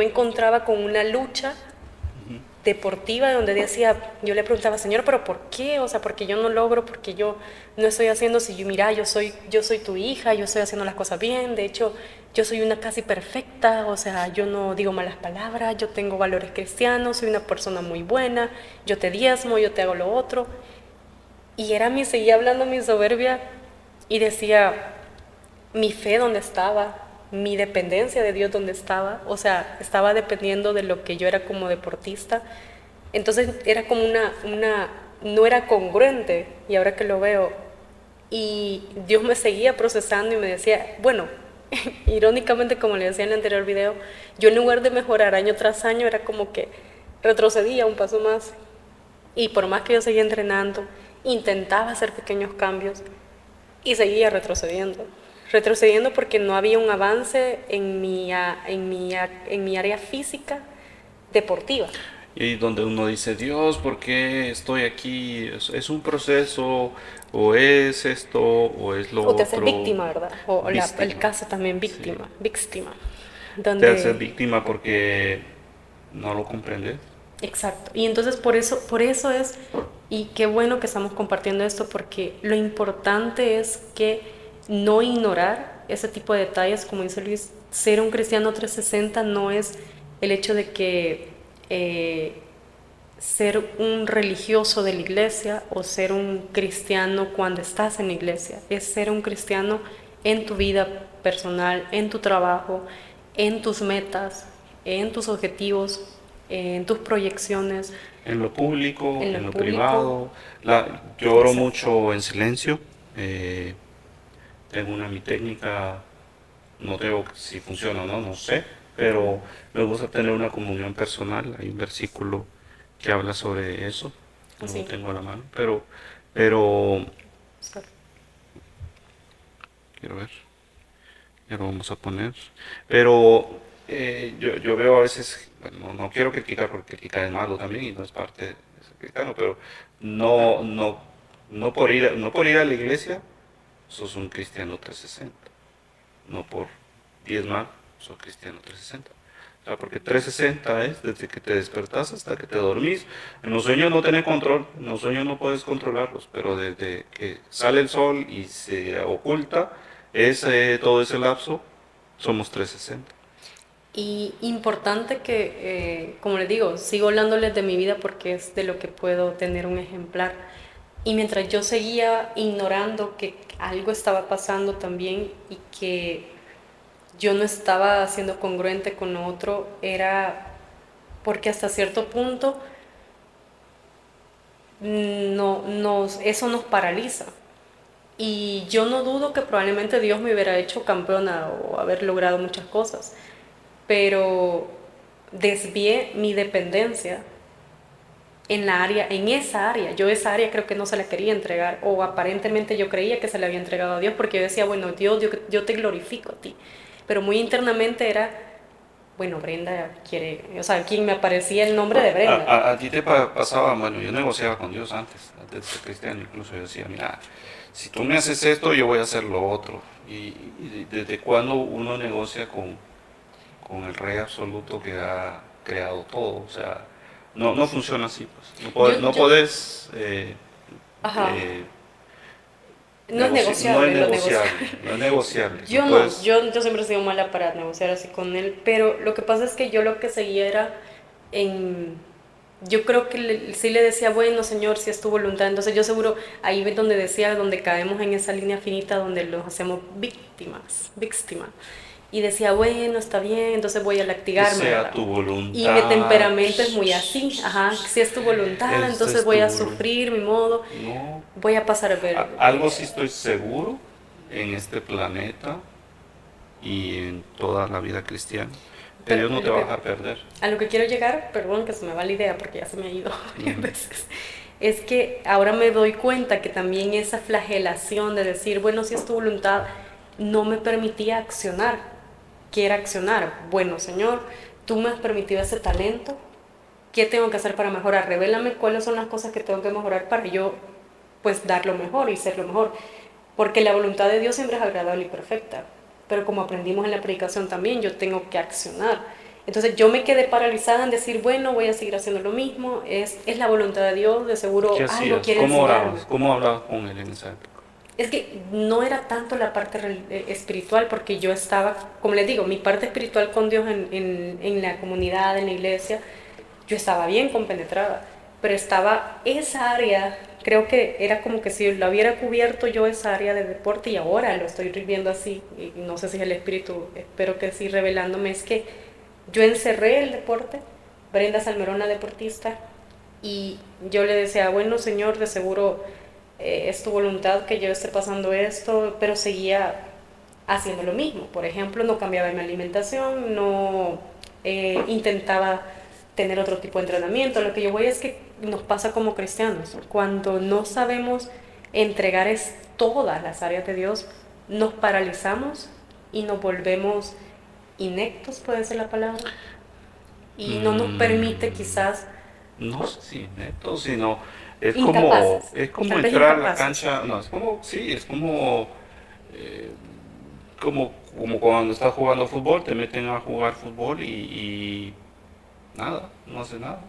encontraba con una lucha deportiva, donde decía, yo le preguntaba, Señor, pero ¿por qué? O sea, porque yo no logro, porque yo no estoy haciendo, si yo, mira, yo soy tu hija, yo estoy haciendo las cosas bien, de hecho, yo soy una casi perfecta, o sea, yo no digo malas palabras, yo tengo valores cristianos, soy una persona muy buena, yo te diezmo, yo te hago lo otro. Y era mi, seguía hablando mi soberbia y decía, mi fe dónde estaba, mi dependencia de Dios dónde estaba, o sea, estaba dependiendo de lo que yo era como deportista. Entonces era como no era congruente y ahora que lo veo, y Dios me seguía procesando y me decía, bueno, irónicamente como le decía en el anterior video, yo en lugar de mejorar año tras año era como que retrocedía un paso más y por más que yo seguía entrenando, intentaba hacer pequeños cambios y seguía retrocediendo. Retrocediendo porque no había un avance en mi área física deportiva. Y ahí donde uno dice, Dios, ¿por qué estoy aquí? Es un proceso? ¿O es esto? ¿O es lo O te haces otro? víctima, ¿verdad? O el Víctima. caso también Sí. víctima. Te haces Donde, víctima porque no lo comprendes. exacto. Y entonces por eso es, y qué bueno que estamos compartiendo esto, porque lo importante es que no ignorar ese tipo de detalles, como dice Luis, ser un cristiano 360 no es el hecho de que ser un religioso de la iglesia o ser un cristiano cuando estás en la iglesia, es ser un cristiano en tu vida personal, en tu trabajo, en tus metas, en tus objetivos, en tus proyecciones, En lo público, en lo en lo público. privado. Yo oro Exacto. mucho en silencio. eh, Tengo mi técnica, no tengo si funciona o no, no sé, pero me gusta tener una comunión personal. Hay un versículo que habla sobre eso, no lo Así. tengo a la mano, pero quiero ver, ya lo vamos a poner. Pero yo veo a veces, bueno, no quiero criticar porque criticar es malo también y no es parte de ser cristiano, pero no, no, no por ir a la iglesia sos un cristiano 360, no por diezmar sos cristiano 360. O sea, porque 360 es desde que te despertás hasta que te dormís. En los sueños no tenés control, en los sueños no puedes controlarlos, pero desde que sale el sol y se oculta todo ese lapso, somos 360. Y importante que, como les digo, sigo hablándoles de mi vida porque es de lo que puedo tener un ejemplar. Y mientras yo seguía ignorando que algo estaba pasando también y que yo no estaba siendo congruente con lo otro, era porque hasta cierto punto eso nos paraliza. Y yo no dudo que probablemente Dios me hubiera hecho campeona o haber logrado muchas cosas, pero desvié mi dependencia en esa área. Yo esa área creo que no se la quería entregar, o aparentemente yo creía que se la había entregado a Dios, porque yo decía, bueno, Dios, yo te glorifico a ti. Pero muy internamente era, bueno, Brenda quiere, o sea, quien me aparecía el nombre de Brenda. A ti te pasaba, bueno, yo negociaba con Dios antes de ser cristiano, incluso yo decía, mira, si tú me haces esto, yo voy a hacer lo otro. Y desde cuando uno negocia con el Rey absoluto que ha creado todo, o sea, no funciona así, pues. No Yo, podés, ajá, eh, no es no es negociable lo negociable. negociable, no es negociable, no Yo no, puedes. yo siempre he sido mala para negociar así con él, pero lo que pasa es que yo lo que seguía era en... Yo creo que sí le decía, bueno, Señor, si es tu voluntad. Entonces yo seguro, ahí es donde decía, donde caemos en esa línea finita donde nos hacemos víctima. Y decía, bueno, está bien, entonces voy a Que lactigarme, sea ¿verdad? tu Y mi voluntad. temperamento es muy así, ajá, si es tu voluntad, Esta entonces es voy tu a voluntad. sufrir mi modo, No. voy a pasar a ver. Algo sí estoy seguro en este planeta y en toda la vida cristiana, que Pero Dios no te va a dejar perder. a lo que quiero llegar, perdón que se me va la idea porque ya se me ha ido varias Ujú. veces, es que ahora me doy cuenta que también esa flagelación de decir, bueno, si es tu voluntad, no me permitía accionar. ¿Qué era accionar? Bueno, Señor, tú me has permitido ese talento. ¿Qué tengo que hacer para mejorar? Revélame cuáles son las cosas que tengo que mejorar para yo, pues, dar lo mejor y ser lo mejor. Porque la voluntad de Dios siempre es agradable y perfecta. Pero como aprendimos en la predicación también, yo tengo que accionar. Entonces yo me quedé paralizada en decir, bueno, voy a seguir haciendo lo mismo, es la voluntad de Dios, de seguro ¿Qué algo hacías? quiere ¿Cómo enseñarme. orabas? ¿Cómo hablabas con él en esa época? Es que no era tanto la parte espiritual, porque yo estaba, como les digo, mi parte espiritual con Dios en la comunidad, en la iglesia, yo estaba bien compenetrada, pero estaba esa área, creo que era como que si lo hubiera cubierto yo esa área de deporte y ahora lo estoy viendo así, y no sé si es el espíritu, espero que sí revelándome, es que yo encerré el deporte, Brenda Salmerón la deportista, y yo le decía, bueno Señor, de seguro es tu voluntad que yo esté pasando esto, pero seguía haciendo lo mismo. Por ejemplo, no cambiaba mi alimentación, no intentaba tener otro tipo de entrenamiento. Lo que yo voy es que nos pasa como cristianos. Cuando no sabemos entregar es todas las áreas de Dios, nos paralizamos y nos volvemos inectos, puede ser la palabra, y no nos permite Mm, quizás no sé si neto, sino incapaces, es como tal vez entrar a la incapaces. cancha, no, es como, sí, es eh, como cuando estás jugando fútbol, te meten a jugar fútbol y nada, no hace nada.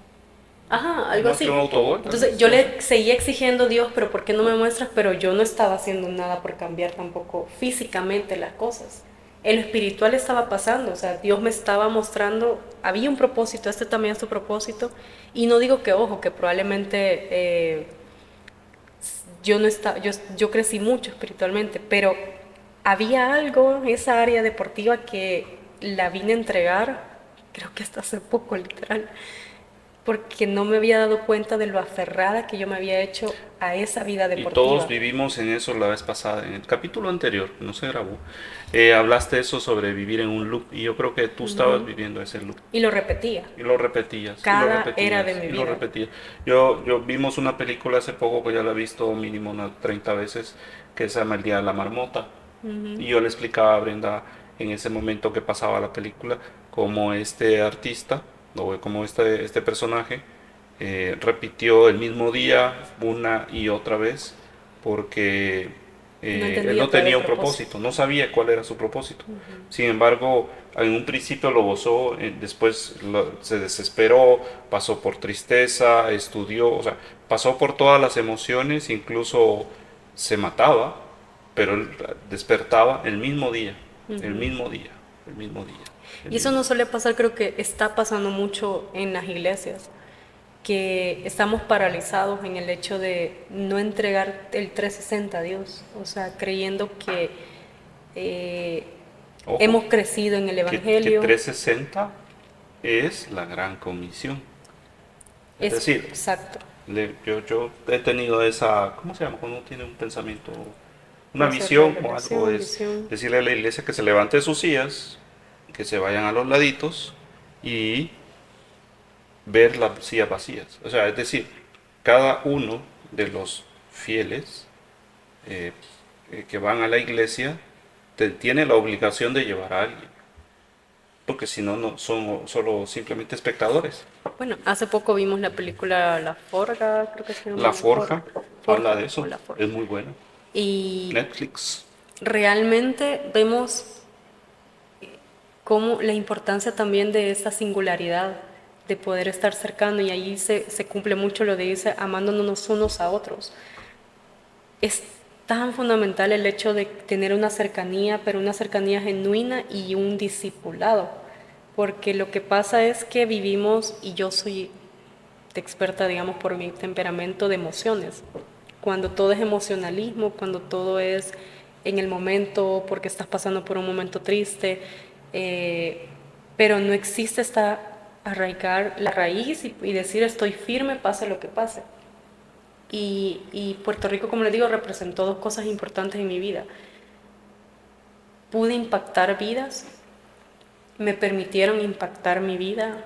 Ajá, algo Más que así. un autogol, tal Entonces vez, yo no sé. le seguía exigiendo a Dios, pero ¿por qué no me muestras? Pero yo no estaba haciendo nada por cambiar tampoco físicamente las cosas. En lo espiritual estaba pasando, o sea, Dios me estaba mostrando, había un propósito, este también es tu propósito, y no digo que, ojo, que probablemente yo no estaba, yo crecí mucho espiritualmente, pero había algo en esa área deportiva que la vine a entregar, creo que hasta hace poco, literal, porque no me había dado cuenta de lo aferrada que yo me había hecho a esa vida Y todos deportiva. vivimos en eso la vez pasada. En el capítulo anterior, que no se grabó, hablaste eso sobre vivir en un loop. Y yo creo que tú estabas viviendo ese loop. Y lo repetía, Y lo repetías, y lo cada era de repetías, mi y lo vida. repetías. Yo vimos una película hace poco que ya la he visto mínimo unas 30 veces, que se llama El Día de la Marmota. Y yo le explicaba a Brenda en ese momento que pasaba la película, como este artista, o como este personaje, repitió el mismo día una y otra vez, porque No él no entendía todavía tenía el un propósito. propósito, no sabía cuál era su propósito. Sin embargo, en un principio lo gozó, después se desesperó, pasó por tristeza, estudió, o sea, pasó por todas las emociones, incluso se mataba, pero él despertaba el mismo día, el mismo día, el mismo día, el Y eso mismo no día. suele pasar, creo que está pasando mucho en las iglesias, que estamos paralizados en el hecho de no entregar el 360 a Dios, o sea, creyendo que eh, Ojo, hemos crecido en el que Evangelio. 360 es la gran comisión. Es Es decir, exacto, yo he tenido esa, ¿cómo se llama? Cuando uno tiene un pensamiento, una puede ser visión o algo, revelación, es visión. decirle a la iglesia que se levante de sus sillas, que se vayan a los laditos y ver las sillas vacías. O sea, es decir, cada uno de los fieles eh, que van a la iglesia tiene la obligación de llevar a alguien, porque si no, no son solo simplemente espectadores. Bueno, hace poco vimos la película La Forga, creo que se llama La La Forga, Forja habla Forja de o eso, La Forja. es muy buena. Y Netflix. realmente vemos cómo la importancia también de esta singularidad, de poder estar cercano, y ahí se cumple mucho lo de dice, amándonos unos a otros. Es tan fundamental el hecho de tener una cercanía, pero una cercanía genuina y un discipulado, porque lo que pasa es que vivimos, y yo soy experta, digamos, por mi temperamento de emociones. Cuando todo es emocionalismo, cuando todo es en el momento, porque estás pasando por un momento triste, pero no existe esta arraigar la raíz y decir estoy firme, pase lo que pase. Y Puerto Rico, como les digo, representó dos cosas importantes en mi vida. Pude impactar vidas, me permitieron impactar mi vida.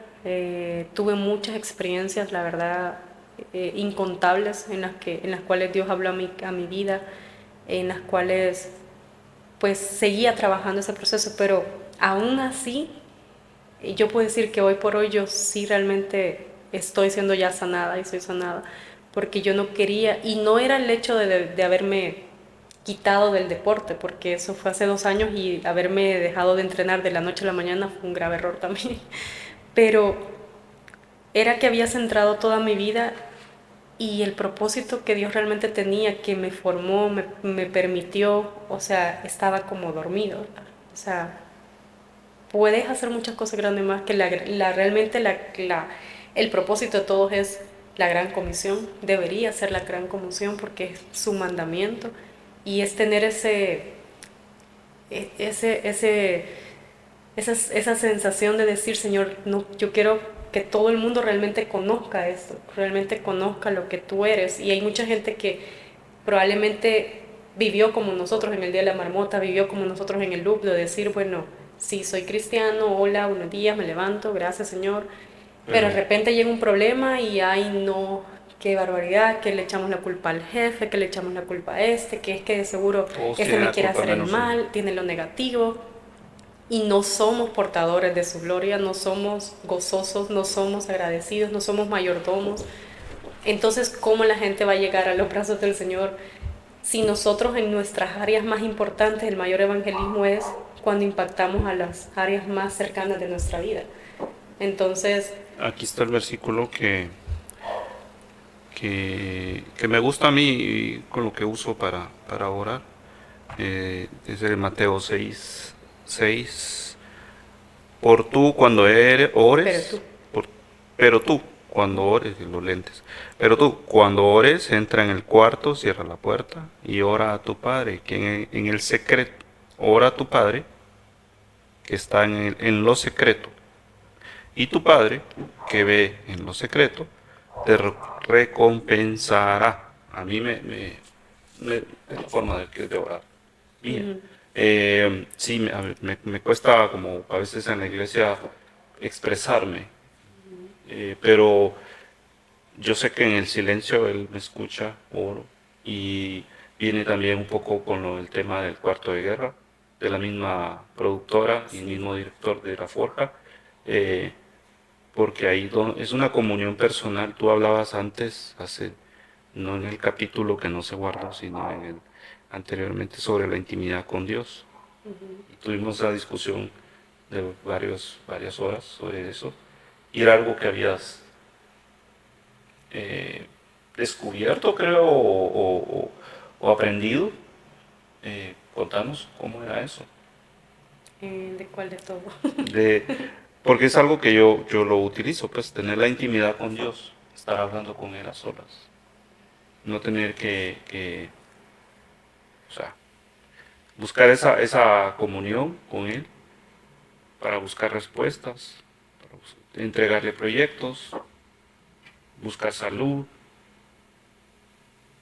Tuve muchas experiencias, la verdad, incontables en las cuales Dios habló a mi vida, en las cuales pues seguía trabajando ese proceso, pero aún así yo puedo decir que hoy por hoy yo sí realmente estoy siendo ya sanada y soy sanada, porque yo no quería, y no era el hecho de haberme quitado del deporte, porque eso fue hace 2 años y haberme dejado de entrenar de la noche a la mañana fue un grave error también. Pero era que había centrado toda mi vida y el propósito que Dios realmente tenía, que me formó, me permitió, o sea, estaba como dormido. O sea, puedes hacer muchas cosas grandes más que realmente el propósito de todos es la gran comisión, debería ser la gran comisión porque es su mandamiento y es tener e- ese, ese, esa sensación de decir, Señor, no, yo quiero que todo el mundo realmente conozca esto, realmente conozca lo que tú eres. Y hay mucha gente que probablemente vivió como nosotros en el Día de la Marmota, vivió como nosotros en el loop de decir, bueno, sí, soy cristiano, hola, buenos días, me levanto, gracias Señor. Pero de Pero repente llega un problema y ay no, qué barbaridad, que le echamos la culpa al jefe, que le echamos la culpa a este, que es que de seguro todos este tienen me la quiere culpa hacer el menos uno. mal, tiene lo negativo. Y no somos portadores de su gloria, no somos gozosos, no somos agradecidos, no somos mayordomos. Entonces, ¿cómo la gente va a llegar a los brazos del Señor si nosotros en nuestras áreas más importantes, el mayor evangelismo es cuando impactamos a las áreas más cercanas de nuestra vida? Entonces, Aquí está el versículo que me gusta a mí y con lo que uso para orar. Es el Mateo 6. Por tú cuando pero tú, ores, pero tú cuando ores, los lentes, pero tú cuando ores, entra en el cuarto, cierra la puerta y ora a tu Padre, que en el secreto, ora a tu Padre, que está en lo secreto. Y tu Padre, que ve en lo secreto, te recompensará. A mí es la forma de orar mía. Sí, me cuesta como a veces en la iglesia expresarme, pero yo sé que en el silencio Él me escucha, oro, y viene también un poco con el tema del cuarto de guerra, de la misma productora y sí. mismo director de La Forja, eh, porque ahí es una comunión personal. Tú hablabas antes, no en el capítulo que no se guardó, sino anteriormente sobre la intimidad con Dios. Y tuvimos esa discusión de varias horas sobre eso. Y era algo que habías eh, descubierto, creo, o aprendido. Contanos cómo era eso. ¿De cuál de todo? De, porque es algo que yo lo utilizo, pues tener la intimidad con Dios, estar hablando con Él a solas. No tener o sea, buscar esa comunión con Él para buscar respuestas, para entregarle proyectos, buscar salud,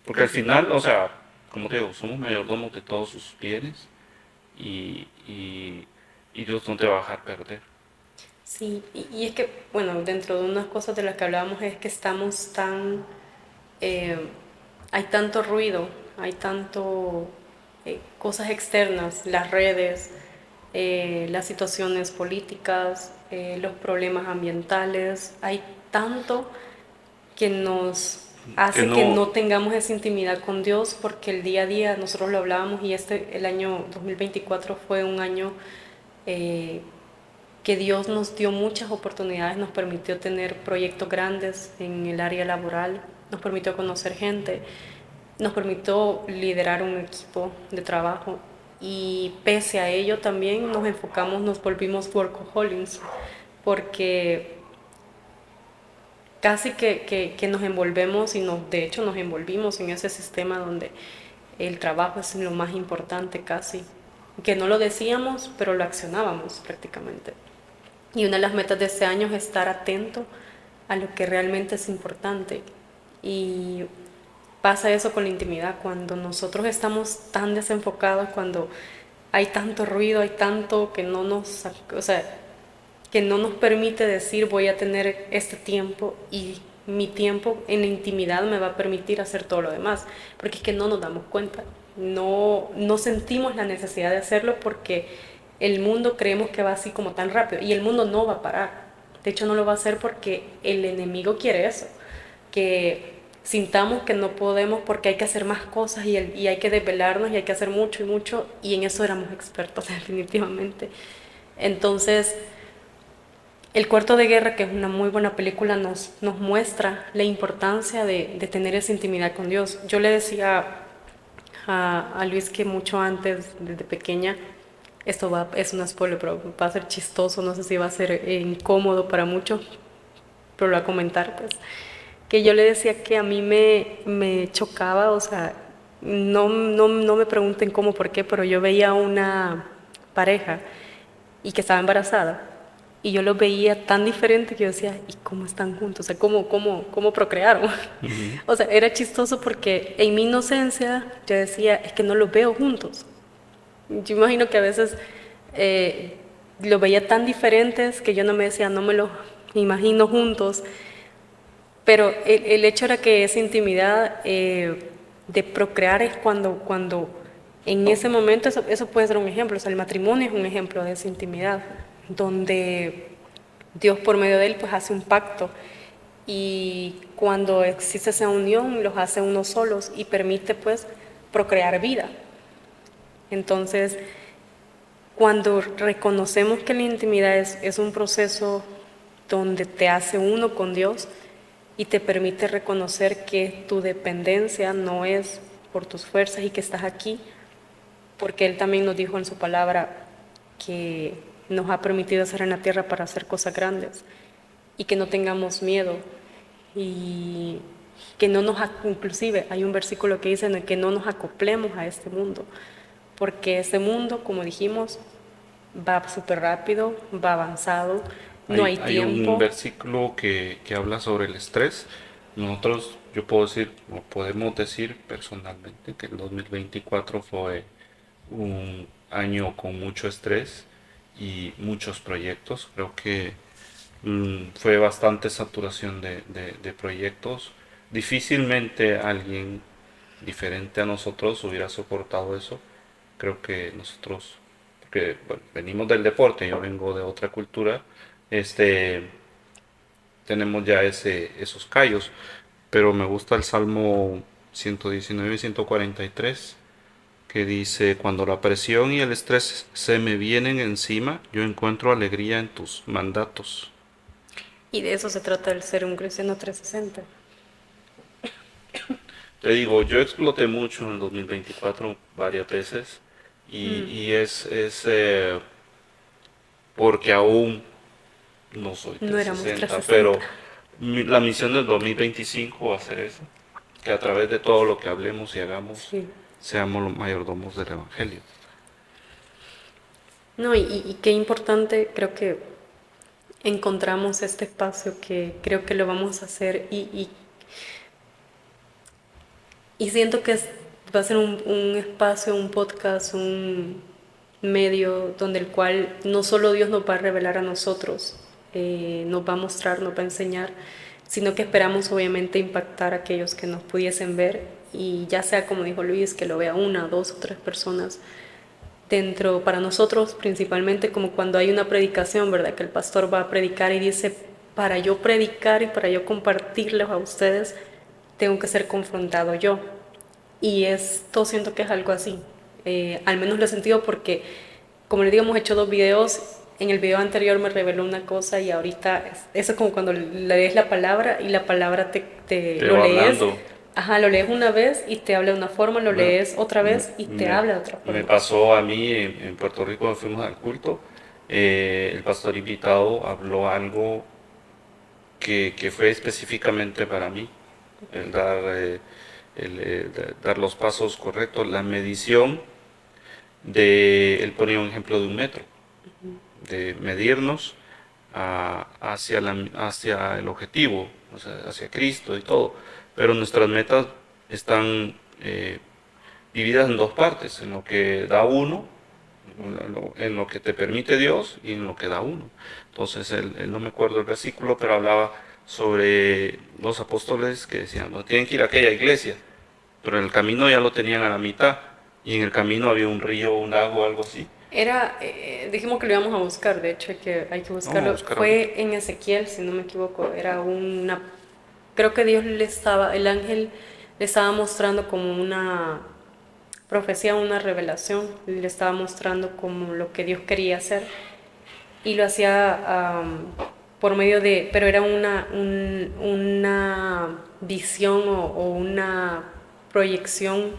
porque al final, o sea, como te digo, somos mayordomos de todos sus bienes y Dios no te va a dejar perder. Sí, y es que, bueno, dentro de unas cosas de las que hablábamos es que estamos tan, eh, hay tanto ruido, hay tanto cosas externas, las redes, las situaciones políticas, los problemas ambientales, hay tanto que nos Que hace que no, no tengamos esa intimidad con Dios porque el día a día nosotros lo hablábamos y el año 2024 fue un año eh, que Dios nos dio muchas oportunidades, nos permitió tener proyectos grandes en el área laboral, nos permitió conocer gente, nos permitió liderar un equipo de trabajo y pese a ello también nos enfocamos, nos volvimos workaholics porque casi que nos envolvemos y de hecho nos envolvimos en ese sistema donde el trabajo es lo más importante casi, que no lo decíamos pero lo accionábamos prácticamente. Y una de las metas de este año es estar atento a lo que realmente es importante. Y pasa eso con la intimidad, cuando nosotros estamos tan desenfocados, cuando hay tanto ruido, hay tanto que no nos, o sea, que no nos permite decir voy a tener este tiempo y mi tiempo en la intimidad me va a permitir hacer todo lo demás, porque es que no nos damos cuenta, no sentimos la necesidad de hacerlo porque el mundo creemos que va así como tan rápido y el mundo no va a parar, de hecho no lo va a hacer porque el enemigo quiere eso, que sintamos que no podemos porque hay que hacer más cosas y hay que desvelarnos y hay que hacer mucho y mucho, y en eso éramos expertos definitivamente. Entonces, El Cuarto de Guerra, que es una muy buena película, nos muestra la importancia de tener esa intimidad con Dios. Yo le decía a Luis que mucho antes, desde pequeña, es un spoiler, pero va a ser chistoso, no sé si va a ser incómodo para muchos, pero lo voy a comentar, pues, que yo le decía que a mí me chocaba, o sea, no me pregunten cómo, por qué, pero yo veía una pareja y que estaba embarazada. Y yo los veía tan diferente que yo decía, ¿y cómo están juntos? O sea, ¿cómo procrearon? Ujú. O sea, era chistoso porque en mi inocencia yo decía, es que no los veo juntos. Yo imagino que a veces los veía tan diferentes que yo no me decía, no me los imagino juntos. Pero el hecho era que esa intimidad de procrear es cuando en ese momento, eso puede ser un ejemplo, o sea, el matrimonio es un ejemplo de esa intimidad, donde Dios por medio de él pues hace un pacto y cuando existe esa unión los hace unos solos y permite pues procrear vida. Entonces, cuando reconocemos que la intimidad es un proceso donde te hace uno con Dios y te permite reconocer que tu dependencia no es por tus fuerzas y que estás aquí, porque Él también nos dijo en su palabra que nos ha permitido estar en la tierra para hacer cosas grandes y que no tengamos miedo y que no nos, inclusive hay un versículo que dice en el que no nos acoplemos a este mundo, porque este mundo, como dijimos, va súper rápido, va avanzado, no hay Hay un tiempo. versículo que habla sobre el estrés. Nosotros, yo puedo decir, o podemos decir personalmente que el 2024 fue un año con mucho estrés y muchos proyectos. Creo que fue bastante saturación de proyectos. Difícilmente alguien diferente a nosotros hubiera soportado eso. Creo que nosotros, porque bueno, venimos del deporte, yo vengo de otra cultura, este, tenemos ya esos callos, pero me gusta el Salmo 119 y 143 que dice, cuando la presión y el estrés se me vienen encima, yo encuentro alegría en tus mandatos. Y de eso se trata el ser un cristiano 360. Te digo, yo exploté mucho en el 2024 varias veces y es porque aún no soy No éramos 360, 360. pero la misión del 2025 va a ser eso, que a través de todo lo que hablemos y hagamos, Sí. seamos los mayordomos del Evangelio. No, y qué importante, creo que encontramos este espacio que creo que lo vamos a hacer y siento que va a ser un espacio, un podcast, un medio donde el cual no solo Dios nos va a revelar a nosotros, nos va a mostrar, nos va a enseñar, sino que esperamos obviamente impactar a aquellos que nos pudiesen ver y ya sea como dijo Luis, que lo vea una, dos o tres personas dentro, para nosotros principalmente como cuando hay una predicación, ¿verdad? Que el pastor va a predicar y dice, para yo predicar y para yo compartirles a ustedes, tengo que ser confrontado yo. Y esto siento que es algo así. Al menos lo he sentido porque, como les digo, hemos hecho dos videos. En el video anterior me reveló una cosa y ahorita eso es como cuando lees la palabra y la palabra te Te lo va lees. hablando. Ajá, lo lees una vez y te habla de una forma, lo Bueno, lees otra vez y te habla de otra me forma. pasó a mí en Puerto Rico cuando fuimos al culto, el pastor invitado habló algo que fue específicamente para mí, el dar, dar los pasos correctos, la medición él ponía un ejemplo de un metro, de medirnos hacia el objetivo, o sea, hacia Cristo y todo, pero nuestras metas están divididas en dos partes, en lo que da uno, en lo que te permite Dios y en lo que da uno. Entonces, él no me acuerdo el versículo, pero hablaba sobre los apóstoles que decían, no tienen que ir a aquella iglesia, pero en el camino ya lo tenían a la mitad y en el camino había un río, un lago, algo así. Dijimos que lo íbamos a buscar, de hecho hay que Vamos a buscarlo. buscar ahorita. Fue en Ezequiel, si no me equivoco, era creo que el ángel le estaba mostrando como una profecía, una revelación, le estaba mostrando como lo que Dios quería hacer y lo hacía por medio de, pero era una visión o una proyección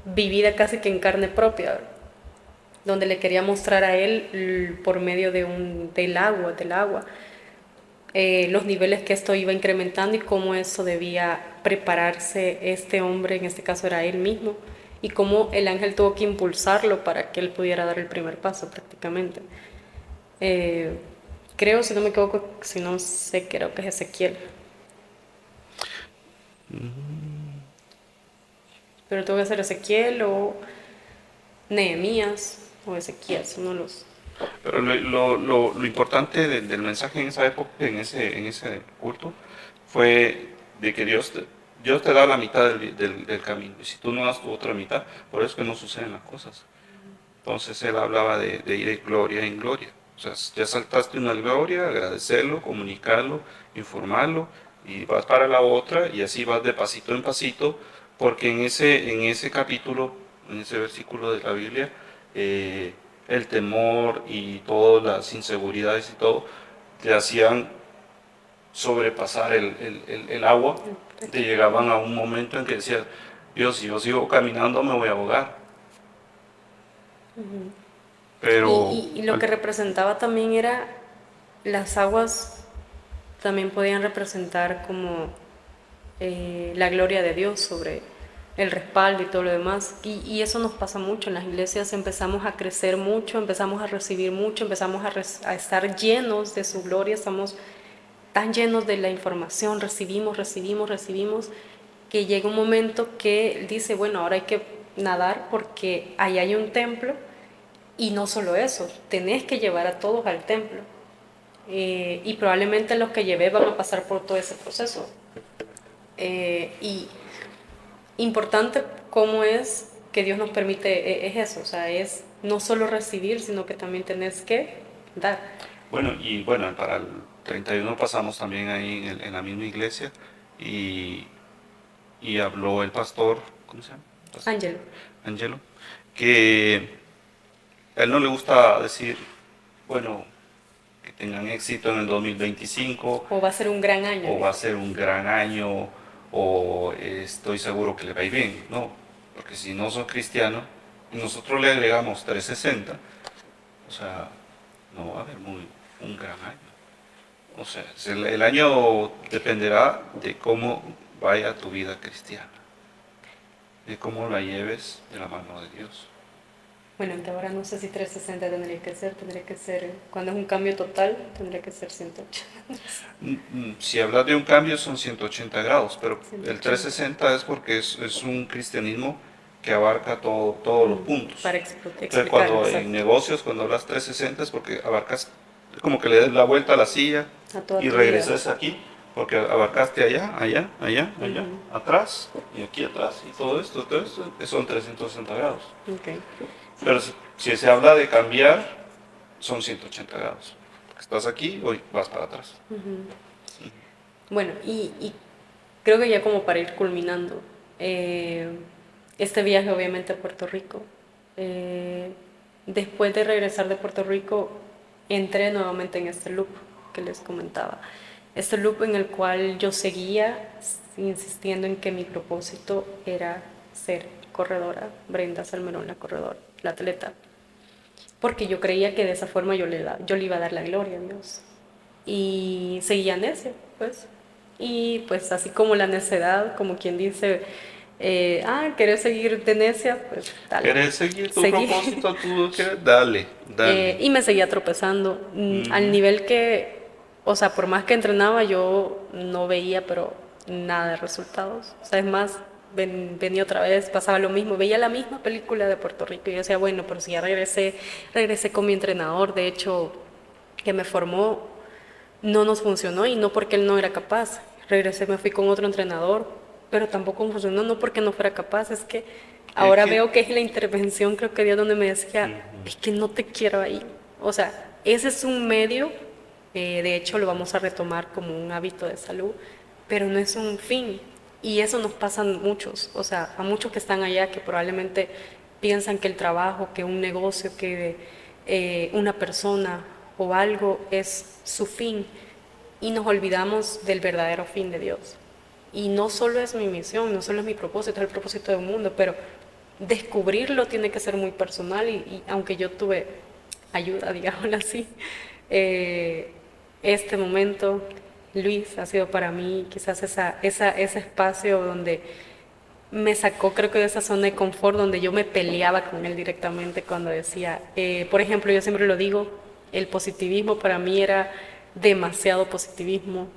vivida casi que en carne propia, donde le quería mostrar a él por medio del agua, los niveles que esto iba incrementando y cómo eso debía prepararse este hombre, en este caso era él mismo, y cómo el ángel tuvo que impulsarlo para que él pudiera dar el primer paso prácticamente. Eh, Creo, si no me equivoco, si no sé, creo que es Ezequiel. Pero tuvo que ser Ezequiel o Nehemías o Ezequiel, son uno de los... Pero lo importante del mensaje en esa época, en ese culto, fue de que Dios te da la mitad del camino. Y si tú no das tu otra mitad, por eso es que no suceden las cosas. Entonces él hablaba de ir de gloria en gloria. O sea, ya saltaste una gloria, agradecerlo, comunicarlo, informarlo, y vas para la otra, y así vas de pasito en pasito, porque en ese capítulo, en ese versículo de la Biblia, eh, el temor y todas las inseguridades y todo, te hacían sobrepasar el agua, te llegaban a un momento en que decías, Dios, si yo sigo caminando me voy a ahogar. Pero Y lo que representaba también era las aguas, también podían representar como la gloria de Dios sobre el respaldo y todo lo demás. Y eso nos pasa mucho en las iglesias, empezamos a crecer mucho, empezamos a recibir mucho, empezamos a estar llenos de su gloria, estamos tan llenos de la información, recibimos, que llega un momento que él dice, bueno, ahora hay que nadar porque ahí hay un templo y no solo eso, tenés que llevar a todos al templo. Y probablemente los que llevé van a pasar por todo ese proceso. Y importante cómo es que Dios nos permite, es eso, o sea, es no solo recibir, sino que también tenés que dar. bueno, y bueno, para el 31 pasamos también ahí en la misma iglesia y, y habló el pastor, ¿cómo se llama? Ángelo. Angelo, que a él no le gusta decir, bueno, que tengan éxito en el 2025, O va a ser un gran año. o va a ser un gran año, o estoy seguro que le va a ir bien. No, porque si no son cristianos, y nosotros le agregamos 360, o sea, no va a haber un gran año. O sea, el año dependerá de cómo vaya tu vida cristiana, de cómo la lleves de la mano de Dios. Bueno, entonces ahora no sé si 360 tendría que ser, cuando es un cambio total, tendría que ser 180. Si hablas de un cambio son 180 grados, pero el 180. 360 es porque es un cristianismo que abarca todos los puntos. Para Entonces, explicar, cuando exacto. en negocios, cuando hablas 360 es porque abarcas, es como que le des la vuelta a la silla A toda y tu regresas vida. aquí, porque abarcaste allá, atrás y aquí atrás, y todo esto son 360 grados. Okay. Pero si se habla de cambiar, son 180 grados. Estás aquí, hoy vas para atrás. Bueno, y creo que ya como para ir culminando, este viaje obviamente a Puerto Rico, después de regresar de Puerto Rico, entré nuevamente en este loop que les comentaba. Este loop en el cual yo seguía insistiendo en que mi propósito era ser corredora, Brenda Salmerón, la corredora, la atleta, porque yo creía que de esa forma yo le iba a dar la gloria a Dios. Y seguía necia, pues. Y pues así como la necedad, como quien dice, ¿querés seguir de necia? Pues dale. ¿Quieres seguir tu Seguí. propósito? ¿Tú quieres? Dale, dale. Y me seguía tropezando, al nivel que, o sea, por más que entrenaba, yo no veía, pero nada de resultados. O sea, es más, venía otra vez, pasaba lo mismo, veía la misma película de Puerto Rico y yo decía, bueno, pero si ya regresé con mi entrenador, de hecho, que me formó, no nos funcionó y no porque él no era capaz. Regresé, me fui con otro entrenador, pero tampoco funcionó, no porque no fuera capaz, es que Es ahora que, veo que es la intervención, creo que Dios donde me decía, es que no te quiero ahí. O sea, ese es un medio, de hecho lo vamos a retomar como un hábito de salud, pero no es un fin. Y eso nos pasa a muchos, o sea, a muchos que están allá que probablemente piensan que el trabajo, que un negocio, que una persona o algo es su fin y nos olvidamos del verdadero fin de Dios. Y no solo es mi misión, no solo es mi propósito, es el propósito de un mundo, pero descubrirlo tiene que ser muy personal y aunque yo tuve ayuda, digámoslo así, eh, este momento, Luis, ha sido para mí quizás ese espacio donde me sacó, creo que de esa zona de confort donde yo me peleaba con él directamente cuando decía, por ejemplo, yo siempre lo digo, el positivismo para mí era demasiado positivismo,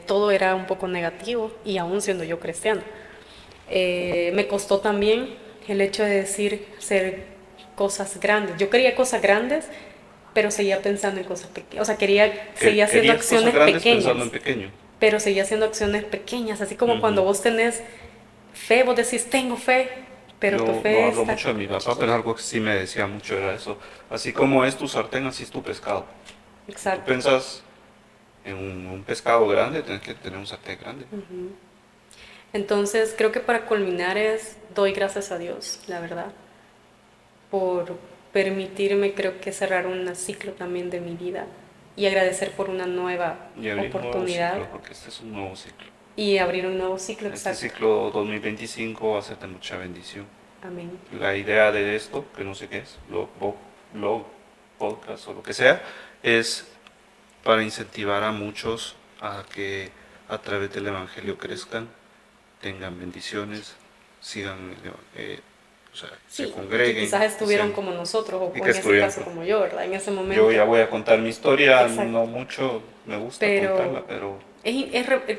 todo era un poco negativo y aún siendo yo cristiana. Me costó también el hecho de decir ser cosas grandes. Yo quería cosas grandes, pero seguía pensando en cosas pequeñas. O sea, seguía haciendo Querías cosas acciones grandes pensando pequeñas, en pequeño. pero seguía haciendo acciones pequeñas. Así como cuando Ujú. vos tenés fe, vos decís, tengo fe, pero tu Yo no fe hablo está... mucho de mi papá, pero algo que sí me decía mucho era eso. Así como es tu sartén, así es tu pescado. Si tú Exacto. piensas en un pescado grande, tienes que tener un sartén grande. Entonces, creo que para culminar doy gracias a Dios, la verdad, por permitirme, creo que cerrar un ciclo también de mi vida y agradecer por una nueva Y abrir un nuevo oportunidad ciclo, porque este es un nuevo ciclo. y abrir un nuevo ciclo, Este exacto. ciclo 2025 va a ser de mucha bendición. Amén. La idea de esto, que no sé qué es, blog, podcast o lo que sea, es para incentivar a muchos a que a través del Evangelio crezcan, tengan bendiciones, sigan, o sea, se Sí, y que congreguen quizás estuvieron sean, como nosotros, y o que en ese estuvieran. caso como yo, ¿verdad? En ese Yo momento. ya voy a contar mi historia, Exacto. no mucho me gusta Pero contarla, pero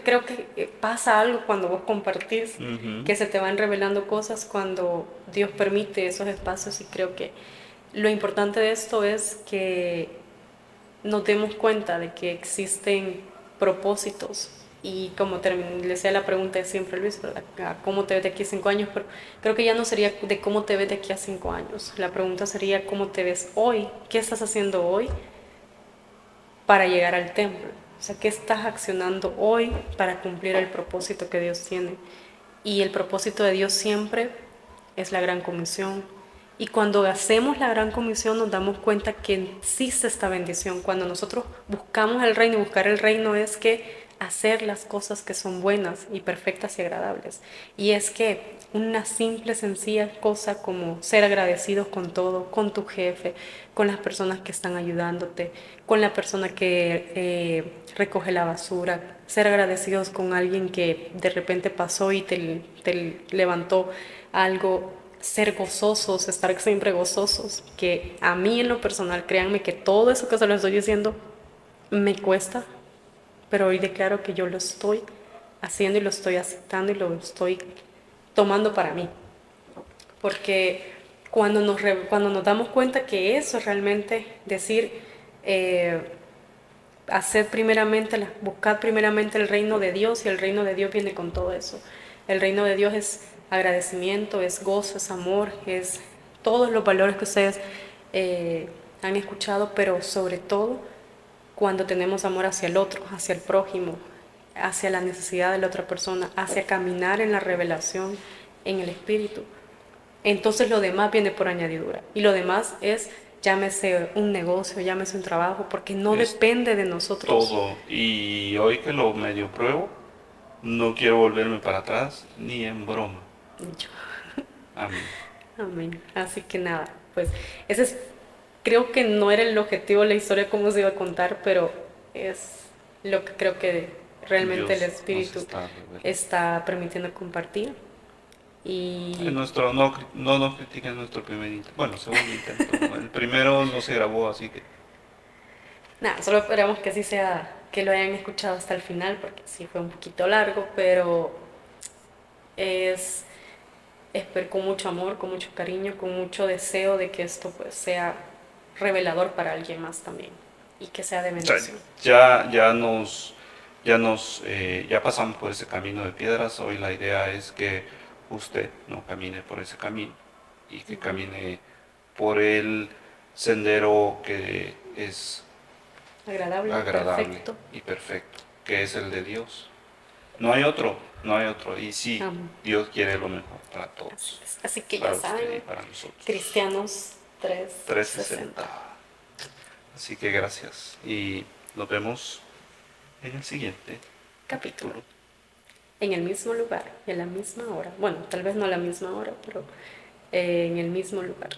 creo que pasa algo cuando vos compartís, ujú, que se te van revelando cosas cuando Dios permite esos espacios y creo que lo importante de esto es que nos demos cuenta de que existen propósitos y como le decía la pregunta de siempre Luis, ¿verdad? ¿Cómo te ves de aquí a 5 años? Pero creo que ya no sería de cómo te ves de aquí a 5 años. La pregunta sería cómo te ves hoy, qué estás haciendo hoy para llegar al templo. O sea, ¿qué estás accionando hoy para cumplir el propósito que Dios tiene? Y el propósito de Dios siempre es la gran comisión. Y cuando hacemos la gran comisión nos damos cuenta que existe esta bendición. Cuando nosotros buscamos el reino, buscar el reino es que hacer las cosas que son buenas y perfectas y agradables. Y es que una simple, sencilla cosa como ser agradecidos con todo, con tu jefe, con las personas que están ayudándote, con la persona que recoge la basura, ser agradecidos con alguien que de repente pasó y te levantó algo, ser gozosos, estar siempre gozosos, que a mí en lo personal, créanme que todo eso que se lo estoy diciendo me cuesta, pero hoy declaro que yo lo estoy haciendo y lo estoy aceptando y lo estoy tomando para mí. Porque cuando nos damos cuenta que eso es realmente decir, eh, hacer primeramente, buscar primeramente el reino de Dios y el reino de Dios viene con todo eso. El reino de Dios es agradecimiento, es gozo, es amor, es todos los valores que ustedes han escuchado, pero sobre todo cuando tenemos amor hacia el otro, hacia el prójimo, hacia la necesidad de la otra persona, hacia caminar en la revelación, en el espíritu. Entonces lo demás viene por añadidura. Y lo demás es, llámese un negocio, llámese un trabajo, porque no es depende de nosotros. todo. Y hoy que lo medio pruebo, no quiero volverme para atrás ni en broma. Dicho. Amén. Amén. Así que nada, pues ese es, creo que no era el objetivo de la historia como se iba a contar, pero es lo que creo que realmente el Dios nos Espíritu está revelando. está permitiendo compartir. En Y nuestro, no nos critiquen nuestro primer intento. Bueno, segundo intento. El primero no se grabó, así que nada, solo esperamos que así sea, que lo hayan escuchado hasta el final, porque sí fue un poquito largo, pero es con mucho amor, con mucho cariño, con mucho deseo de que esto pues sea revelador para alguien más también y que sea de o sea, bendición. ya pasamos por ese camino de piedras. Hoy la idea es que usted no camine por ese camino y que camine por el sendero que es Agradable, agradable perfecto. y perfecto. que es el de Dios. No hay otro, no hay otro. Y sí, Amén. Dios quiere lo mejor para Así todos, es. Así que para ya usted y saben, para nosotros. Cristianos 360. 360. Así que gracias y nos vemos en el siguiente Capítulo. capítulo. En el mismo lugar y a la misma hora. Bueno, tal vez no a la misma hora, pero en el mismo lugar.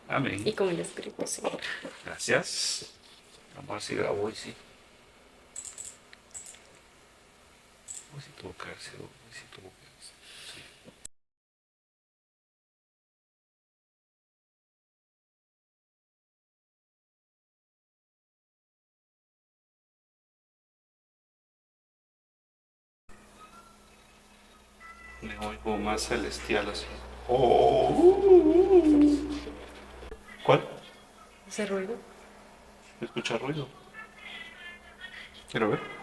Y Amén. con el Espíritu Santo. Gracias. Vamos a ver si grabo hoy, sí. Hoy sí tuvo que haber sido, hoy sí tuvo que haber sido, sí. Me oigo más celestial así. Oh. ¿Cuál? Ese ruido. ¿Escucha ruido? Quiero ver.